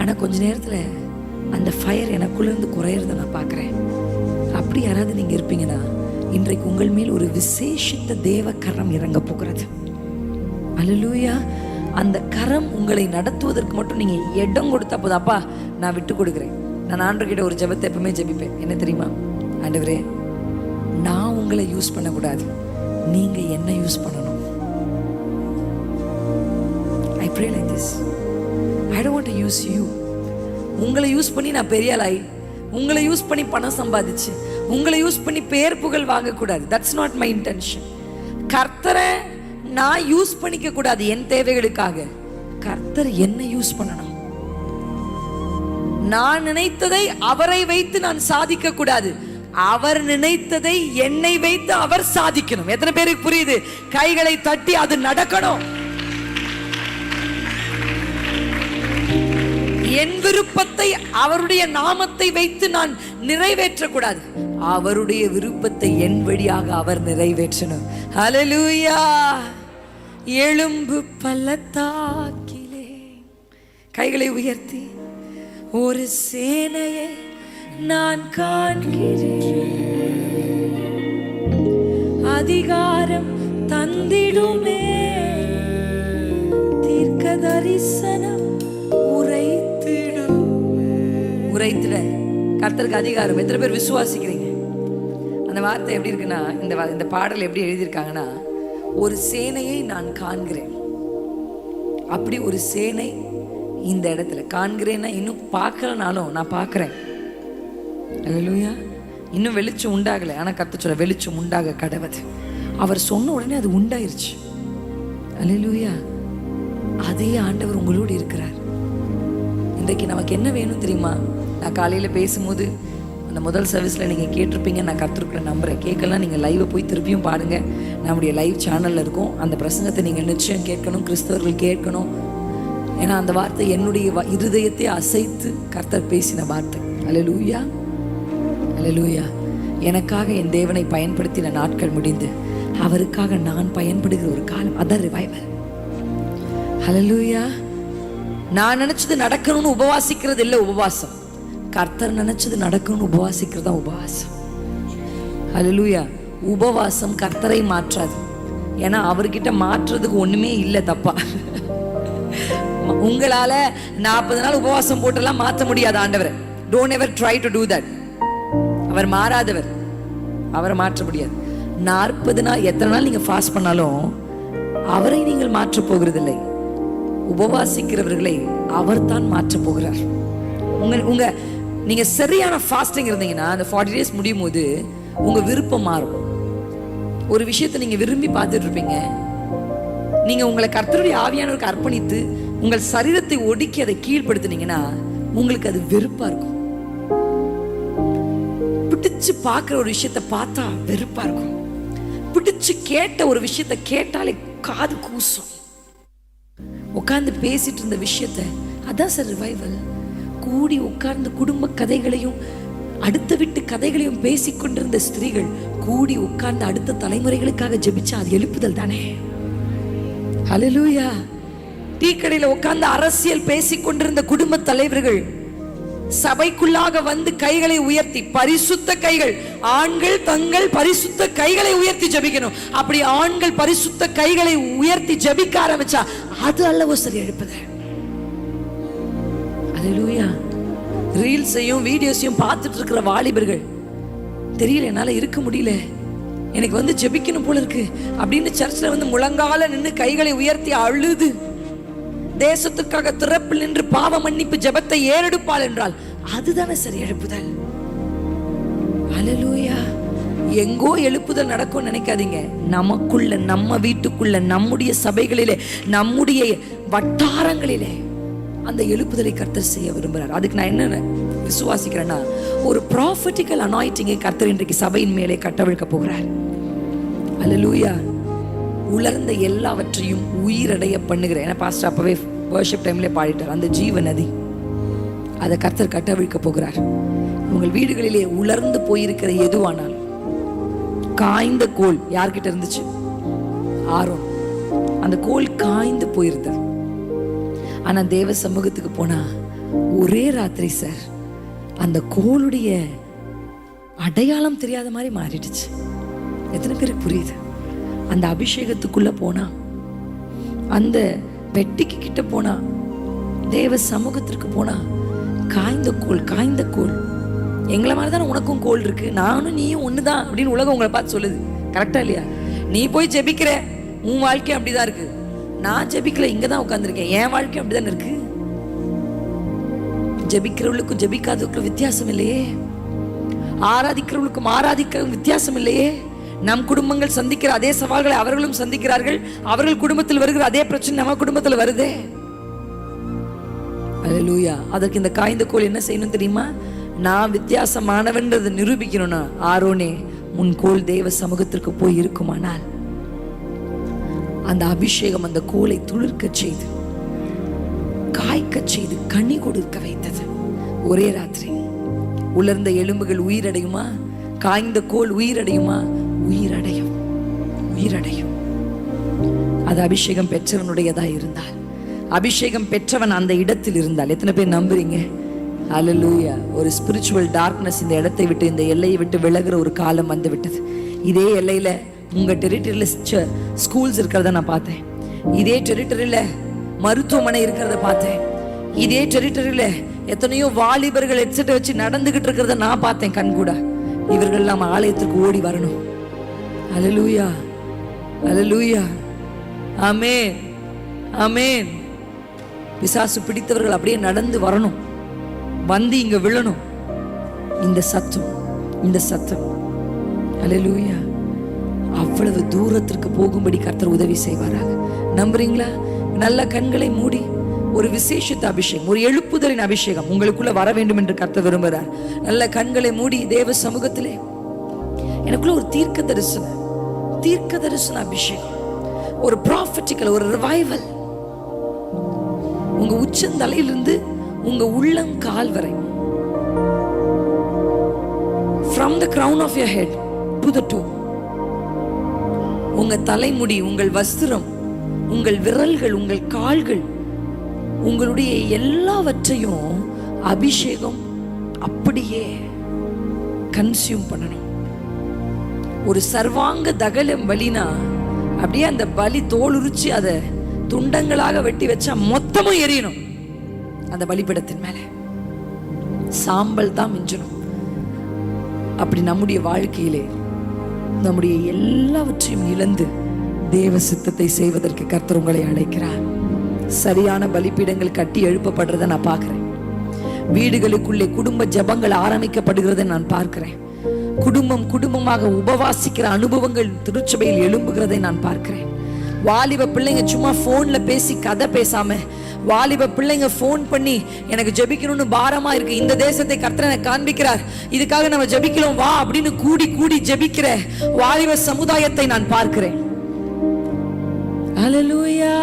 ஆனால் கொஞ்ச நேரத்தில் அந்த ஃபயர் எனக்குள்ளேருந்து குறையிறத நான் பார்க்குறேன். அப்படி யாராவது நீங்கள் இருப்பீங்கன்னா, இன்றைக்கு உங்கள் மேல் ஒரு விசேஷித்த தேவ கரம் இறங்க போகிறது. அல்லேலூயா. அந்த கரம் உங்களை நடத்துவதற்கு மட்டும் நீங்கள் இடம் கொடுத்தா போதும். அப்பா நான் விட்டு கொடுக்குறேன். நான் ஆண்டவர்கிட்ட ஒரு ஜெபத்தை எப்பவுமே ஜெபிப்பேன். என்ன தெரியுமா? ஆண்டவரே, நான் உங்களை யூஸ் பண்ணக்கூடாது, நீங்கள் என்ன யூஸ் பண்ணணும். I pray like this. I don't want to use you. உங்களை யூஸ் பண்ணி நான் பெரிய ஆளாயி, உங்களை யூஸ் பண்ணி பணம் சம்பாதிச்சு, உங்களை யூஸ் பண்ணி பேர் புகழ் வாங்கக்கூடாது. That's not my intention. கர்த்தரை நான் யூஸ் பண்ணிக்க கூடாது என் தேவைகளுக்காக. கர்த்தர் என்ன யூஸ் பண்ணணும். நான் நினைத்ததை அவரை வைத்து நான் சாதிக்க கூடாது, அவர் நினைத்ததை என்னை வைத்து அவர் சாதிக்கணும். எத்தனை பேருக்கு புரியுது? கைகளை தட்டி அது நடக்கணும். என் விருப்பத்தை அவருடைய நாமத்தை வைத்து நான் நிறைவேற்றக்கூடாது, அவருடைய விருப்பத்தை என் வழியாக அவர் நிறைவேற்றணும். ஹல்லேலூயா. எலும்பு பள்ளத்தாக்கிலே கைகளை உயர்த்தி ஒரு சேனையை நான் காண்கிறேன், அதிகாரம் தந்திடுமே, தீர்க்க தரிசனம் உரைத்திட கர்த்தருக்கு அதிகாரம். எத்தனை பேர் விசுவாசிக்கிறீங்க? அந்த வார்த்தை எப்படி இருக்குன்னா, இந்த பாடல் எப்படி எழுதியிருக்காங்கன்னா, ஒரு சேனையை நான் காண்கிறேன். அப்படி ஒரு சேனை இந்த இடத்துல காண்கிறேன்னா, இன்னும் பார்க்கலனாலும் நான் பார்க்குறேன். அல்லேலூயா. இன்னும் வெளிச்சம் உண்டாகலை, ஆனால் கர்த்தர் சொல்ல வெளிச்சம் உண்டாக கடவுது. அவர் சொன்ன உடனே அது உண்டாயிருச்சு. அல்லேலூயா. அதே ஆண்டவர் உங்களோடு இருக்கிறார். இன்றைக்கு நமக்கு என்ன வேணும் தெரியுமா? நான் காலையில் பேசும்போது அந்த முதல் சர்வீஸில் நீங்கள் கேட்டிருப்பீங்க, நான் கர்த்தருக்குள்ள நம்புகிறேன். கேட்கலாம், நீங்கள் லைவை போய் திருப்பியும் பாருங்கள், நம்முடைய லைவ் சேனலில் இருக்கும். அந்த பிரசங்கத்தை நீங்கள் நிச்சயம் கேட்கணும், கிறிஸ்தவர்கள் கேட்கணும். ஏன்னா அந்த வார்த்தை என்னுடைய இருதயத்தை அசைத்து கர்த்தர் பேசின வார்த்தை. அல்லேலூயா, அல்லேலூயா. எனக்காக என் தேவனை பயன்படுத்தின நாட்கள் முடிந்து அவருக்காக நான் பயன்படுகிற ஒரு காலம், அதான் ரிவைவல். அல்லேலூயா. நான் நினைச்சது நடக்கணும்னு உபவாசிக்கிறது இல்லை உபவாசம், கர்த்தர் நினைச்சது நடக்கணும்னு உபவாசிக்கிறது தான் உபவாசம். அல்லேலூயா. உபவாசம் கர்த்தரை மாற்றாது, ஏன்னா அவர்கிட்ட மாற்றுறதுக்கு ஒண்ணுமே இல்லை. தப்பா உங்களால 40 நாள் உபவாசம் போட்டெல்லாம் மாற்ற முடியாது ஆண்டவர். Don't ever try to do that. அவர் மாறாதவர், அவரை மாற்ற முடியாது. 40 நாள் எத்தனை நாள் நீங்க ஃபாஸ்ட் பண்ணாலும் அவரை நீங்கள் மாற்ற போகிறதில்லை. உபவாசிக்கிறவர்களை அவர் தான் மாற்ற போகிறார். உங்க நீங்க சரியான ஃபாஸ்டிங் இருந்தீங்கன்னா, அந்த 40 days முடியும் போது உங்க விருப்பம் மாறும். ஒரு விஷயத்தை நீங்க விரும்பி பார்த்துட்டு இருப்பீங்க, நீங்க உங்களை கர்த்தருடைய ஆவியானவருக்கு அர்ப்பணித்து உங்கள் சரீரத்தை ஒடுக்கி அதை கீழ்படுத்தினீங்கன்னா உங்களுக்கு அது வெறுப்பா இருக்கும். பிடிச்சு பார்க்குற ஒரு விஷயத்தை பார்த்தா வெறுப்பா இருக்கும். பிடிச்சு கேட்ட ஒரு விஷயத்தை கேட்டாலே காது கூசும். உட்கார்ந்து பேசிட்டு இருந்த விஷயத்த, அதான் சார் ரிவைவல். கூடி உட்கார்ந்து குடும்ப கதைகளையும் அடுத்த வீட்டு கதைகளையும் பேசிக்கொண்டிருந்த ஸ்திரீகள் கூடி உட்கார்ந்து அடுத்த தலைமுறைகளுக்காக ஜெபிச்சா அது எழுப்புதல் தானே. ஹல்லேலூயா. டீ கடையில உட்கார்ந்து அரசியல் பேசிக்கொண்டிருந்த குடும்ப தலைவர்கள் சபைக்குள்ளாக வந்து கைகளை உயர்த்தி, பரிசுத்த கைகள், ஆண்கள் தங்கள் பரிசுத்த கைகளை உயர்த்தி ஜெபிக்கணும். அப்படி ஆண்கள் பரிசுத்த கைகளை உயர்த்தி ஜெபிக்க ஆரம்பிச்சா அது அல்லவோ சரி எழுப்புதல். அல்லேலூயா. ரீல்ஸையும் வீடியோஸையும் பார்த்துட்டு இருக்கிற வாலிபர்கள், தெரியல என்னால இருக்க முடியல, எனக்கு வந்து ஜெபிக்கணும் போல இருக்கு அப்படின்னு சர்ச்சில் வந்து முழங்கால நின்று கைகளை உயர்த்தி அழுது தேசத்துக்காக திறப்பில் நின்று பாவ மன்னிப்பு ஜெபத்தை ஏறெடுப்பாள் என்றால் அதுதானே சரி எழுப்புதல். அல்லேலூயா. எங்கோ எழுப்புதல் நடக்கும் நினைக்காதீங்க. நமக்குள்ள, நம்ம வீட்டுக்குள்ள, நம்முடைய சபைகளிலே, நம்முடைய வட்டாரங்களிலே அந்த எழுப்புதலை கர்த்தர் செய்ய விரும்புகிறார். அதுக்கு நான் என்ன விசுவாசிக்கிறேன்னா, ஒரு ப்ராஃபெட்டிக்கல் அனாயிட்டிங்கை கர்த்தர் இன்றைக்கு சபையின் மேலே கட்டவிழ்க்க போகிறார். அல்லேலூயா. உலர்ந்த எல்லாவற்றையும் உயிரடைய பண்ணுகிறேன். ஏன்னா பாஸ்டர் அப்பவே வர்ஷிப் டைம்ல பாடிட்டார், அந்த ஜீவ நதி அதை கர்த்தர் கட்டவிழ்க்க போகிறார். உங்கள் வீடுகளிலே உலர்ந்து போயிருக்கிற எதுவானால், காய்ந்த கோல் யார்கிட்ட இருந்துச்சு? ஆரோன். அந்த கோல் காய்ந்து போயிருந்தது. ஆனா தேவ சமூகத்துக்கு போனா ஒரே ராத்திரி சார் அந்த கோளுடைய அடையாளம் தெரியாத மாதிரி மாறிடுச்சு. எத்தனை பேருக்கு புரியுது? அந்த அபிஷேகத்துக்குள்ள போனா, அந்த பெட்டிக்கு கிட்ட போனா, தேவ சமூகத்திற்கு போனா, காய்ந்த கோல், காய்ந்த கோல். எங்களை மாதிரி தானே உனக்கும் கோல் இருக்கு, நானும் நீயும் ஒண்ணுதான் அப்படின்னு உலகம் உங்களை பார்த்து சொல்லுது. கரெக்டா இல்லையா? நீ போய் ஜெபிக்கிற, உன் வாழ்க்கை அப்படிதான் இருக்கு. நான் ஜெபிக்கல, இங்கதான் உட்கார்ந்துருக்கேன், என் வாழ்க்கை அப்படிதான் இருக்கு. ஜெபிக்கிறவளுக்கும் ஜெபிக்காதவர்களுக்கும் வித்தியாசம் இல்லையே. ஆராதிக்கிறவளுக்கும் ஆராதிக்கிறவங்களுக்கும் வித்தியாசம் இல்லையே. நம் குடும்பங்கள் சந்திக்கிற அதே சவால்களை அவர்களும் சந்திக்கிறார்கள். அவர்கள் குடும்பத்தில் வருகிற அதே பிரச்சனை நம்ம குடும்பத்தில் வருதே. அல்லேலூயா. அதற்கு இந்த காய்ந்த கோல் என்ன செய்யணும் தெரியுமா? நான் வித்தியாசமானவன்றதை நிரூபிக்கணும்னா, ஆரோனே உன் கோல் தேவ சமூகத்திற்கு போய் இருக்குமானால் அந்த அபிஷேகம் அந்த கோலை துளிர்க்க செய்து, காய்க்க செய்து, கனி கொடுக்க வைத்தது. ஒரே ராத்திரி. உலர்ந்த எலும்புகள் உயிரடையுமா? காய்ந்த கோல் உயிரடையுமா? உயிரடையும், உயிரடையும். அது அபிஷேகம் பெற்றவனுடையதா இருந்தால், அபிஷேகம் பெற்றவன் அந்த இடத்தில் இருந்தால். எத்தனை பேர் நம்புறீங்க? அல்லேலூயா. ஒரு ஸ்பிரிச்சுவல் டார்க்னஸ் இந்த இடத்தை விட்டு, இந்த எல்லையை விட்டு விலகுற ஒரு காலம் வந்து விட்டது. இதே எல்லையில உங்க டெரிட்டரியில ஸ்கூல்ஸ் இருக்கிறத நான் பார்த்தேன். இதே டெரிட்டரியில மருத்துவமனை இருக்கிறத பார்த்தேன். இதே டெரிட்டரியில எத்தனையோ வாலிபர்கள் ஹெட்செட்டை வச்சு நடந்துகிட்டு இருக்கிறத நான் பார்த்தேன் கண் கூட. இவர்கள் நம்ம ஆலயத்திற்கு ஓடி வரணும். அல்லேலூயா, அல்லேலூயா, ஆமென், ஆமென். பிசாசு பிடித்தவர்கள் அப்படியே நடந்து வரணும், வந்து இங்க விழணும். இந்த சத்தம், இந்த சத்தம், அல்லேலூயா, அவ்வளவு தூரத்திற்கு போகும்படி கர்த்தர் உதவி செய்வாராக. நம்புறீங்களா? நல்ல கண்களை மூடி ஒரு விசேஷித்த அபிஷேகம், ஒரு எழுப்புதலின் அபிஷேகம் உங்களுக்குள்ள வர வேண்டும் என்று கர்த்தர் விரும்புகிறார். நல்ல கண்களை மூடி தேவ சமூகத்திலே எனக்குள்ள ஒரு தீர்க்க தரிசன அபிஷேகம், ஒரு ப்ராஃபெட்டிக்கல், ஒரு ரிவைவல் உங்க உச்சந்தலையிலிருந்து உங்க உள்ளம் கால் வரை, from the crown of your head to the toe. உங்க தலைமுடி, உங்கள் வஸ்திரம், உங்கள் விரல்கள், உங்கள் கால்கள், உங்களுடைய எல்லாவற்றையும் அபிஷேகம் அப்படியே கன்சியூம் பண்ணணும். ஒரு சர்வாங்க தகனம் பலினா அப்படியே அந்த பலி தோல் உரிச்சு அதை துண்டங்களாக வெட்டி வச்சா மொத்தமும் எரியணும். அந்த பலிபீடத்தின் மேல சாம்பல் தான் மிஞ்சணும். அப்படி நம்முடைய வாழ்க்கையிலே நம்முடைய எல்லாவற்றையும் இழந்து தேவ சித்தத்தை செய்வதற்கு கர்த்தர் உங்களை அழைக்கிறார். சரியான பலிபீடங்கள் கட்டி எழுப்பப்படுறதை நான் பார்க்கிறேன். வீடுகளுக்குள்ளே குடும்ப ஜபங்கள் ஆரம்பிக்கப்படுகிறதை நான் பார்க்கிறேன். குடும்பம் குடும்பமாக உபவாசிக்கிற அனுபவங்கள் திருச்சபையில் எழும்புகிறதை நான் பார்க்கிறேன். வாலிப பிள்ளைங்க சும்மா போன்ல பேசி கதை பேசாம, வாலிப பிள்ளைங்க போன் பண்ணி எனக்கு ஜெபிக்கணும்னு பாரமா இருக்கு, இந்த தேசத்தை கர்த்தர் எனக்கு காண்பிக்கிறார், இதுக்காக நம்ம ஜெபிக்கலாம் வா அப்படின்னு கூடி கூடி ஜெபிக்கிற வாலிப சமுதாயத்தை நான் பார்க்கிறேன். அல்லேலூயா.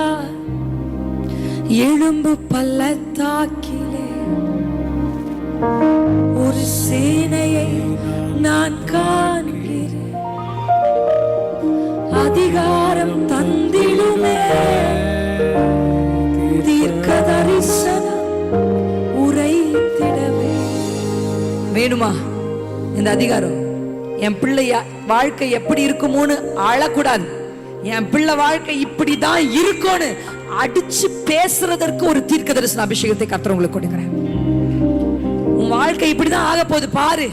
எழும்பு பள்ளத்தாக்கிலே ஒரு சேனையை நான் காண்கிறேன், அதிகாரம் தந்திடுமே, தீர்க்க தரிசனம் உரைத்திடவே. வேணுமா இந்த அதிகாரம்? என் பிள்ளை வாழ்க்கை எப்படி இருக்குமோன்னு அழக்கூடாது. என் பிள்ளை வாழ்க்கை இப்படிதான் இருக்கும்னு அடிச்சு பேசுறதற்கு ஒரு தீர்க்க தரிசன அபிஷேகத்தை கர்த்தர் உங்களுக்கு கொடுக்கிறேன். உன் வாழ்க்கை இப்படிதான் ஆக போகுது பாரு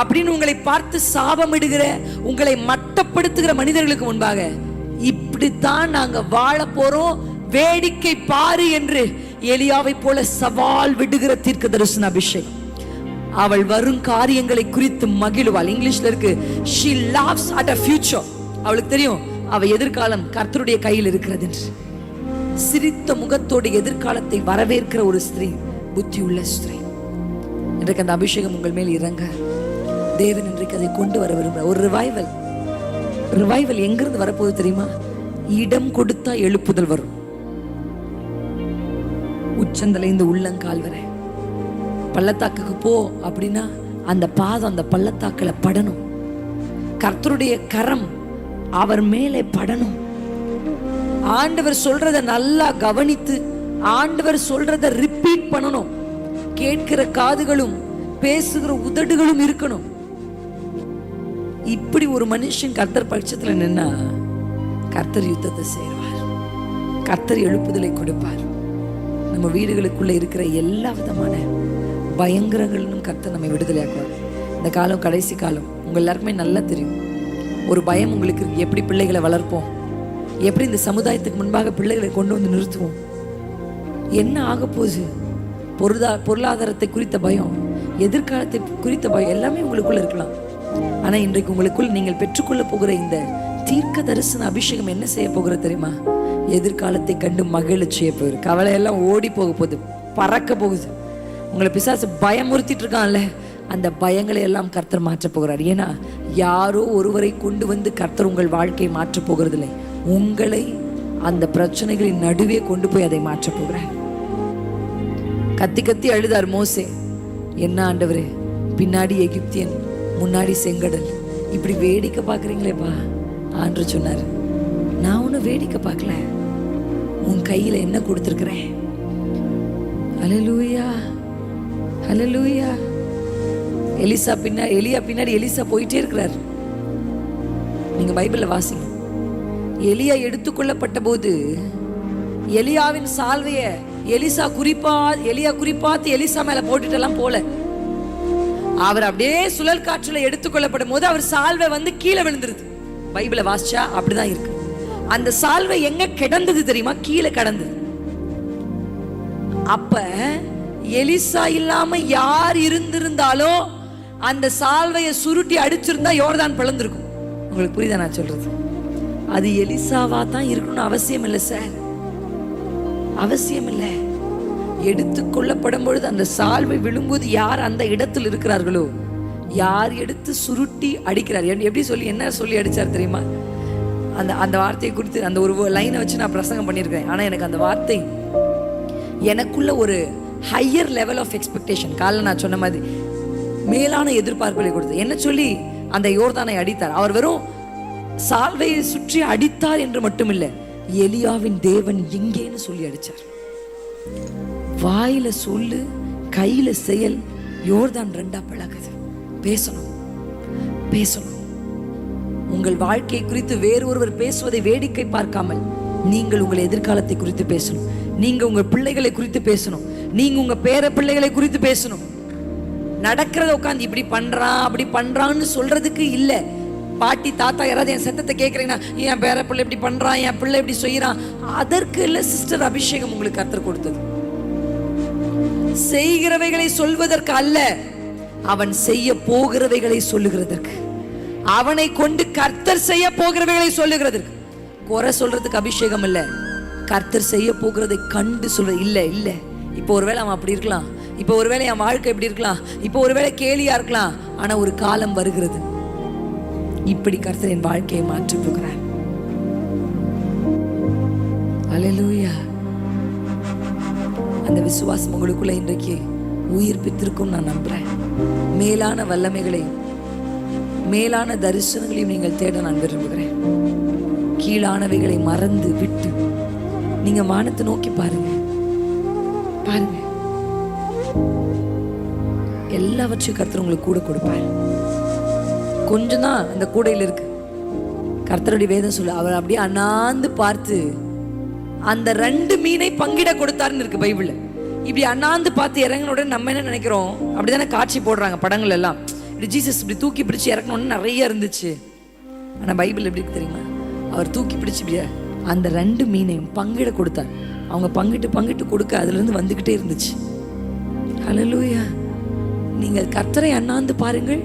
அப்படின்னு உங்களை பார்த்து சாபமிடுகிற, உங்களை மட்டப்படுத்துகிற மனிதர்களுக்கு முன்பாக இப்படித்தான் நாங்க வாழ போறோம், வேடிக்கை பாரு என்று எலியாவை போல சவால் விடுகிற தீர்க்க தரிசன அபிஷேகம். அவள் வரும் காரியங்களை குறித்து மகிழ்வாள். இங்கிலீஷ்ல இருக்கு, she laughs at a future. அவளுக்கு தெரியும் அவ எதிர்காலம் கர்த்தருடைய கையில் இருக்கிறது என்று. சிரித்த முகத்தோடு எதிர்காலத்தை வரவேற்கிற ஒரு ஸ்திரீ, புத்தியுள்ள ஸ்திரீ. இன்றைக்கு அந்த அபிஷேகம் உங்கள் மேல் இறங்க தேவன் இன்றைக்கு அதை கொண்டு வர விரும்புற ஒரு ரிவைவல் எங்கிருந்து வரப்போகுது தெரியுமா? இடம் கொடுத்தா எழுப்புதல் வரும். உச்சந்தலை இந்த உள்ளங்கால் வரை பள்ளத்தாக்குக்கு போ அப்படின்னா அந்த பாதம் அந்த பள்ளத்தாக்குல படணும். கர்த்தருடைய கரம் அவர் மேலே படணும். ஆண்டவர் சொல்றத நல்லா கவனித்து ஆண்டவர் சொல்றத ரிப்பீட் பண்ணணும். கேட்கிற காதுகளும் பேசுகிற உதடுகளும் இருக்கணும். இப்படி ஒரு மனுஷன் கர்த்தர் பட்சத்துல நின்னா கர்த்தர் யுத்தத்தை செய்வார், கர்த்தர் எழுப்புதலை கொடுப்பார். நம்ம வீடுகளுக்குள்ள இருக்கிற எல்லா விதமான பயங்கரங்களும் கர்த்தர் நம்மை விடுதலையாக்குவார். இந்த காலம் கடைசி காலம், உங்க எல்லாருக்குமே நல்லா தெரியும். ஒரு பயம் உங்களுக்கு எப்படி பிள்ளைகளை வளர்ப்போம், எப்படி இந்த சமுதாயத்துக்கு முன்பாக பிள்ளைகளை கொண்டு வந்து நிறுத்துவோம், என்ன ஆக போகுது, பொருளாதாரத்தை குறித்த பயம், எதிர்காலத்தை குறித்த பயம் எல்லாமே உங்களுக்குள்ள இருக்கலாம். ஆனா இன்றைக்கு உங்களுக்குள் நீங்கள் பெற்றுக்கொள்ள போகிற இந்த தீர்க்க தரிசன அபிஷேகம் என்ன செய்ய போகிற தெரியுமா? எதிர்காலத்தை கண்டு மகிழச் செய்ய போகுது. கவலை எல்லாம் ஓடி போக போகுது, பறக்க போகுது. உங்களை பிசாசு பயமுறுத்திட்டு இருக்கான்ல, அந்த பயங்களை எல்லாம் கர்த்தர் மாற்ற போகிறார். ஏன்னா யாரோ ஒருவரை கொண்டு வந்து கர்த்தர் உங்கள் வாழ்க்கையை மாற்ற போகிறதில்லை, உங்களை அந்த பிரச்சனைகளின் நடுவே கொண்டு போய் அதை மாற்ற போகிறார். கத்தி கத்தி அழுதார் மோசே, என்ன ஆண்டவரே, பின்னாடி எகிப்தியன் முன்னாடி செங்கடல், இப்படி வேடிக்கை பார்க்குறீங்களேப்பா. ஆண்டவர் சொன்னார், நான் ஒன்றும் வேடிக்கை பார்க்கல, உன் கையில என்ன கொடுத்துருக்கிறேன். ஹல்லேலூயா, ஹல்லேலூயா. எலியா பின்னாடி எலிசா போயிட்டே இருக்கிறார். நீங்க பைபிள்ல வாசிங்க. எலியா எடுத்துக்கொள்ளப்பட்ட போது எலியாவின் சால்வைய எலியா குறிப்பாத்து எலிசா மேல போட்டுட்டெல்லாம் போல. அவர் அப்படியே சுழல் காற்றுல எடுத்துக்கொள்ளப்படும் போது அவர் சால்வை வந்து கீழே விழுந்துருது. பைபிளை வாசிச்சா அப்படிதான் இருக்கு. அந்த சால்வை எங்க கிடந்தது தெரியுமா? கீழே கிடந்தது. அப்ப எலிசா இல்லாம யார் இருந்திருந்தாலும் அந்த சால்வையை சுருட்டி அடிச்சிருந்தா யோர்தான் பிளந்திருக்கும். உங்களுக்கு புரியுதா நான் சொல்றது? அது எலிசாவா தான் இருக்கணும்னு அவசியம் இல்லை சார், அவசியம் இல்லை. எடுத்துக்கொள்ளப்படும் பொழுது அந்த சால்வை விழும்போது யார் அந்த இடத்தில் இருக்கிறார்களோ, யார் எடுத்து சுருட்டி அடிக்கிறார். எப்படி சொல்லி என்ன சொல்லி அடிச்சார் தெரியுமா? அந்த வார்த்தையை குறித்து அந்த ஒரு லைனை வச்சு நான் பிரசங்கம் பண்ணியிருக்கிறேன். ஆனால் எனக்கு அந்த வார்த்தை எனக்குள்ள ஒரு ஹையர் லெவல் ஆஃப் எக்ஸ்பெக்டேஷன், காலைல நான் சொன்ன மாதிரி மேலான எதிர்பார்ப்புகளை கொடுத்து என்ன சொல்லி அந்த யோர்தானை அடித்தார். அவர் வெறும் சால்வையை சுற்றி அடித்தார் என்று மட்டுமில்லை, எலியாவின் தேவன் எங்கேன்னு சொல்லி அடிச்சார். வாயில சொல்லு, கையில செயல். யோர்தான் ரெண்டா பழகுது. பேசணும், பேசணும். உங்கள் வாழ்க்கை குறித்து வேறு ஒருவர் பேசுவதை வேடிக்கை பார்க்காமல் நீங்கள் உங்கள் எதிர்காலத்தை குறித்து பேசணும். நீங்க உங்க பிள்ளைகளை குறித்து பேசணும். நீங்க உங்க பேர பிள்ளைகளை குறித்து பேசணும். நடக்கிறத உட்காந்து இப்படி பண்றான் அப்படி பண்றான்னு சொல்றதுக்கு இல்ல. பாட்டி தாத்தா யாராவது என் சத்தத்தை கேட்கறீங்கன்னா, என் பேர பிள்ளை இப்படி பண்றான், என் பிள்ளை இப்படி செய்யறான், அதற்கு இல்ல சிஸ்டர் அபிஷேகம் உங்களுக்கு கர்த்தர் கொடுத்தது. செய்கிறவைகளை சொல்வதற்கு அல்ல, அவன் செய்ய போகிறவைகளை சொல்லுகிறதற்கு, அவனை கொண்டு கர்த்தர் செய்ய போகிறவைகளை சொல்லுகிறதற்கு. குறை சொல்றதுக்கு அபிஷேகம் இல்ல, கர்த்தர் செய்ய போகிறதை கண்டு சொல்ற. இல்ல இல்ல, இப்போ ஒருவேளை அவன் அப்படி இருக்கலாம், இப்போ ஒருவேளை என் வாழ்க்கை எப்படி இருக்கலாம், இப்போ ஒருவேளை கேலியா இருக்கலாம், ஆனா ஒரு காலம் வருகிறது இப்படி கர்த்தர் என் வாழ்க்கையை மாற்ற போகிறார். அல்லேலூயா. அந்த விசுவாசம் உங்களுக்குள்ள இன்றைக்கு உயிர்ப்பித்திருக்கும் நான் நம்புறேன். மேலான வல்லமைகளையும் மேலான தரிசனங்களையும் நீங்கள் தேட நான் விரும்புகிறேன். கீழானவைகளை மறந்து விட்டு நீங்க வானத்தை நோக்கி பாருங்க, பாருங்க. எல்லாவற்றையும் கர்த்தர் உங்களுக்கு கூட கொடுப்பார். கொஞ்சம் தான் அந்த கூடையில் இருக்கு. கர்த்தருடைய வேதம் சொல்ல, அவர் அப்படியே அண்ணாந்து பார்த்து அந்த 2 மீனை பங்கிட கொடுத்தாருன்னு இருக்கு பைபிள்ல. இப்படி அண்ணாந்து பார்த்து இறங்கின உடனே நம்ம என்ன நினைக்கிறோம், அப்படிதானே காட்சி போடுறாங்க படங்கள் எல்லாம். இப்படி ஜீசஸ் இப்படி தூக்கி பிடிச்சி இறக்கணும்னு நிறைய இருந்துச்சு. ஆனால் பைபிள் எப்படி இருக்கு தெரியுமா? அவர் தூக்கி பிடிச்சி இப்படியா அந்த 2 மீனையும் பங்கிட கொடுத்தார். அவங்க பங்கிட்டு கொடுக்க அதுலேருந்து வந்துக்கிட்டே இருந்துச்சு. ஹல்லேலூயா. நீங்கள் கர்த்தரை அண்ணாந்து பாருங்கள்,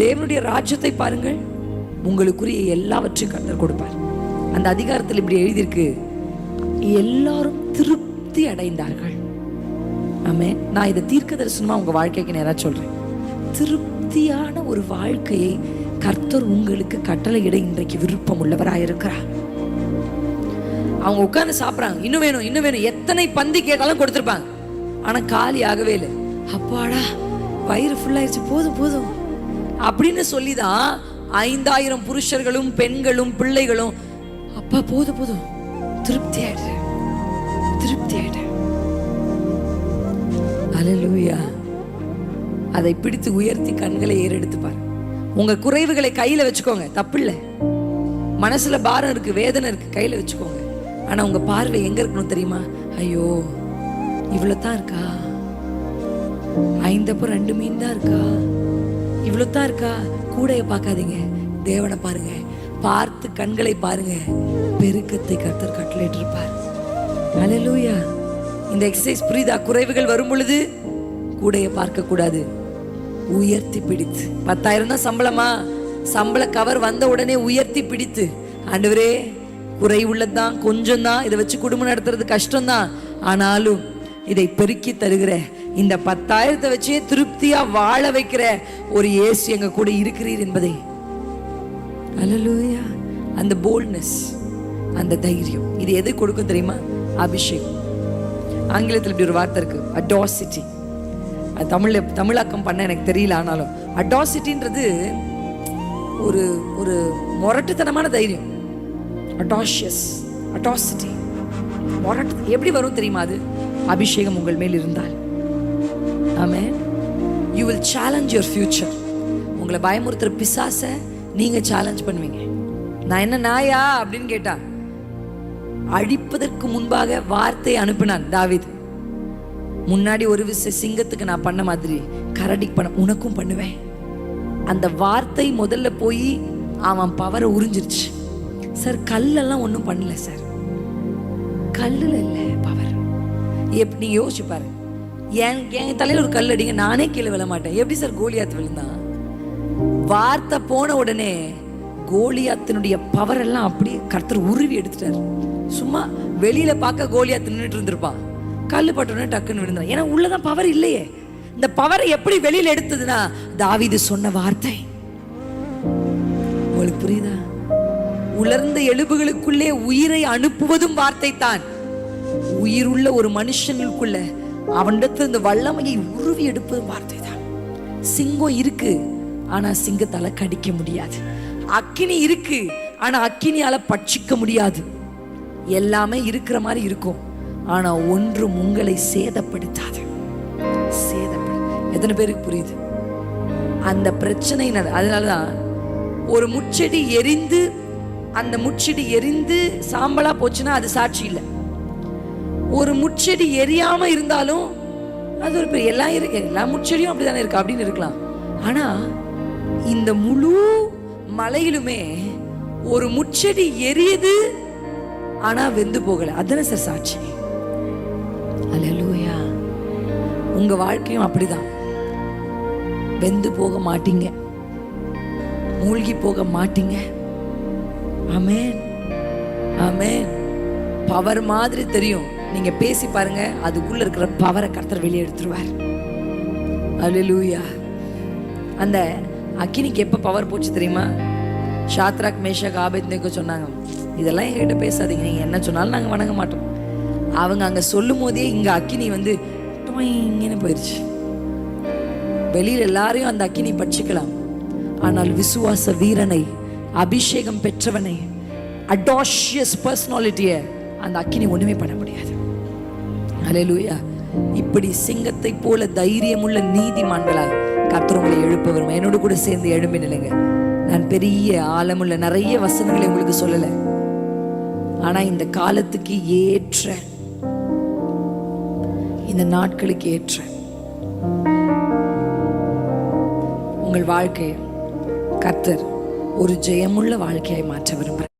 தேவனுடைய ராஜ்யத்தை பாருங்கள், உங்களுக்குரிய எல்லாவற்றையும் கர்த்தர் கொடுப்பார். அந்த அதிகாரத்தில் இப்படி எழுதியிருக்கு, எல்லாரும் திருப்தி அடைந்தார்கள். ஆமென். நான் இதை தீர்க்க தரிசனமா உங்க வாழ்க்கைக்கு நேரா சொல்றேன். திருப்தியான ஒரு வாழ்க்கையை கர்த்தர் உங்களுக்கு கட்டளையிட இன்றைக்கு விருப்பம் உள்ளவராயிருக்கிறார். அவங்க உட்கார்ந்து சாப்பிட்றாங்க, இன்னும் வேணும் இன்னும் வேணும், எத்தனை பந்தி கேட்டாலும் கொடுத்துருப்பாங்க. ஆனா காலி ஆகவே இல்லை. அப்பாடா வயிறு ஃபுல்லாயிருச்சு, போதும் போதும் அப்படின்னு சொல்லிதான் 5000 புருஷர்களும் பெண்களும் பிள்ளைகளும் அப்பா போதும் போதும் திருப்தி ஆயிடு திருப்தி ஆயிடு. அல்லேலூயா. அதை பிடித்து உயர்த்தி கண்களை ஏறெடுத்து பாரு. உங்க குறைவுகளை கையில வச்சுக்கோங்க, தப்பு இல்லை. மனசுல பாரம் இருக்கு, வேதனை இருக்கு, கையில வச்சுக்கோங்க. ஆனா உங்க பார்வை எங்க இருக்கணும் தெரியுமா? ஐயோ இவ்வளவு தான் இருக்கா, 2 மீன் தான் இருக்கா, இவ்வளவு தான் இருக்கா. கூடைய பார்க்காதீங்க, தேவனை பாருங்க. பார்த்து கண்களை பாருங்க, பெருக்கத்தை கர்த்தர் கட்டளையிட்டு இருப்பார். அல்லேலூயா. இந்த எக்ஸசைஸ் புரியுதா? குறைவுகள் வரும் பொழுது கூடைய பார்க்க கூடாது, உயர்த்தி பிடித்து. 10,000 தான் சம்பளமா, சம்பள கவர் வந்த உடனே உயர்த்தி பிடித்து, ஆண்டவரே குறை உள்ளதுதான், கொஞ்சம் தான், இதை வச்சு குடும்பம் நடத்துறது கஷ்டம்தான், ஆனாலும் இதை பெருக்கி தருகிற இந்த 10,000 வச்சே திருப்தியா வாழ வைக்கிற ஒரு இயேசு எங்க கூட இருக்கிறீர் என்பதை. அல்லேலூயா. அந்த போல்ட்னஸ், அந்த தைரியம், இது எது கொடுக்கும் தெரியுமா? அபிஷேகம். ஆங்கிலத்தில் இப்படி ஒரு வார்த்தை இருக்கு, அடாசிட்டி. அது தமிழாக்கம் பண்ண எனக்கு தெரியல, ஆனாலும் அடாசிட்டின்றது ஒரு ஒரு மொரட்டுத்தனமான தைரியம். அடாஷியஸ், அடாசிட்டி, மொரட்டு. எப்படி வரும் தெரியுமா? அது அபிஷேகம் உங்கள் மேல் இருந்தால். Amen. You will challenge your future. உங்களை பயமுறுத்துற பிசாசை நீங்க சேலஞ்ச் பண்ணுவீங்க. நான் என்ன நாயா அப்படின்னு கேட்டா, அழிப்பதற்கு முன்பாக வார்த்தையை அனுப்பினான் தாவீது. முன்னாடி ஒரு விஷயம் சிங்கத்துக்கு நான் பண்ண மாதிரி கரடிக்கு பண்ண உனக்கும் பண்ணுவேன். அந்த வார்த்தை முதல்ல போய் அவன் பவரை உறிஞ்சிருச்சு. சார் கல்லெல்லாம் ஒன்றும் பண்ணல சார், கல்லுல இல்லை பவர். எப்படி நீங்க யோசிச்சு பாரு, என் தலையில ஒரு கல் அடிங்க, நானே கீழே விழ மாட்டேன். எப்படி சார் கோலியாத் விழுந்தான்? வார்த்தை போன உடனே கோலியாத்தினுடைய பவர் எல்லாம் அப்படியே கர்த்தர் உருவி எடுத்துட்டாரு. சும்மா வெளியில பார்க்க கோலியாத் நின்றுட்டு இருந்திருப்பான், கல்லு பட்டோடனே டக்குன்னு விழுந்தான். ஏன்னா உள்ளதான் பவர் இல்லையே. இந்த பவரை எப்படி வெளியில எடுத்ததுன்னா தாவீது சொன்ன வார்த்தை. உங்களுக்கு புரியுதா? உலர்ந்த எலும்புகளுக்குள்ளே உயிரை அனுப்புவதும் வார்த்தை தான். உயிருள்ள ஒரு மனுஷனுக்குள்ள அவனிடத்துல இந்த வல்லமையை உருவி எடுப்பதும் வார்த்தை தான். சிங்கம் இருக்கு, ஆனா சிங்கத்தால கடிக்க முடியாது. அக்கினி இருக்கு, ஆனா அக்கினியால பட்சிக்க முடியாது. எல்லாமே இருக்கிற மாதிரி இருக்கும், ஆனா ஒன்றும் உங்களை சேதப்படுத்தாது. எத்தனை பேருக்கு புரியுது அந்த பிரச்சனை? அதனாலதான் ஒரு முச்செடி எரிந்து, அந்த முச்செடி எரிந்து சாம்பலா போச்சுன்னா அது சாட்சி இல்லை. ஒரு முச்செடி எரியாம இருந்தாலும் அது ஒரு பெரிய எல்லாம் இருக்கு, எல்லா முச்செடியும் அப்படித்தானே இருக்கு அப்படின்னு இருக்கலாம். ஆனா இந்த முழு மலையிலுமே ஒரு முச்செடி எரியுது, ஆனா வெந்து போகல. அதுதானே சார் சாட்சி. அல்லேலூயா. உங்க வாழ்க்கையும் அப்படிதான். வெந்து போக மாட்டீங்க, மூழ்கி போக மாட்டீங்க. ஆமென், ஆமென். பவர் மாதிரி தெரியும், நீங்க பேசி பாருங்க, அதுக்குள்ள இருக்கிற பவரை கர்த்தர் வெளியே எடுத்துருவார். அல்லேலூயா. அந்த அக்கினிக்கு எப்ப பவர் போச்சு தெரியுமா? ஷாத்ராக் மேஷாக் ஆபேத்நேகோ சொன்னாங்க, இதெல்லாம் என்கிட்ட பேசாதீங்க, நீங்க என்ன சொன்னாலும் நாங்க வணங்க மாட்டோம். அவங்க அங்க சொல்லும் போதே இங்க அக்கினி வந்து இங்கே போயிடுச்சு. வெளியில் எல்லாரையும் அந்த அக்கினி பட்சிக்கலாம், ஆனால் விசுவாச வீரனை, அபிஷேகம் பெற்றவனை, அடாஷியஸ் பர்சனாலிட்டியை அந்த அக்கினி ஒண்ணுமே பண்ண முடியாது. அல்லேலூயா. இப்படி சிங்கத்தை போல தைரியமுள்ள நீதிமான்களாய் கர்த்தர் உங்களை எழுப்ப வரும். என்னோடு கூட சேர்ந்து எழும்பி நிலைங்க. நான் பெரிய ஆழமுள்ள நிறைய வசனங்களை உங்களுக்கு சொல்லலை, ஆனா இந்த காலத்துக்கு ஏற்ற, இந்த நாட்களுக்கு ஏற்ற உங்கள் வாழ்க்கையை கர்த்தர் ஒரு ஜெயமுள்ள வாழ்க்கையை மாற்ற விரும்புகிறார்.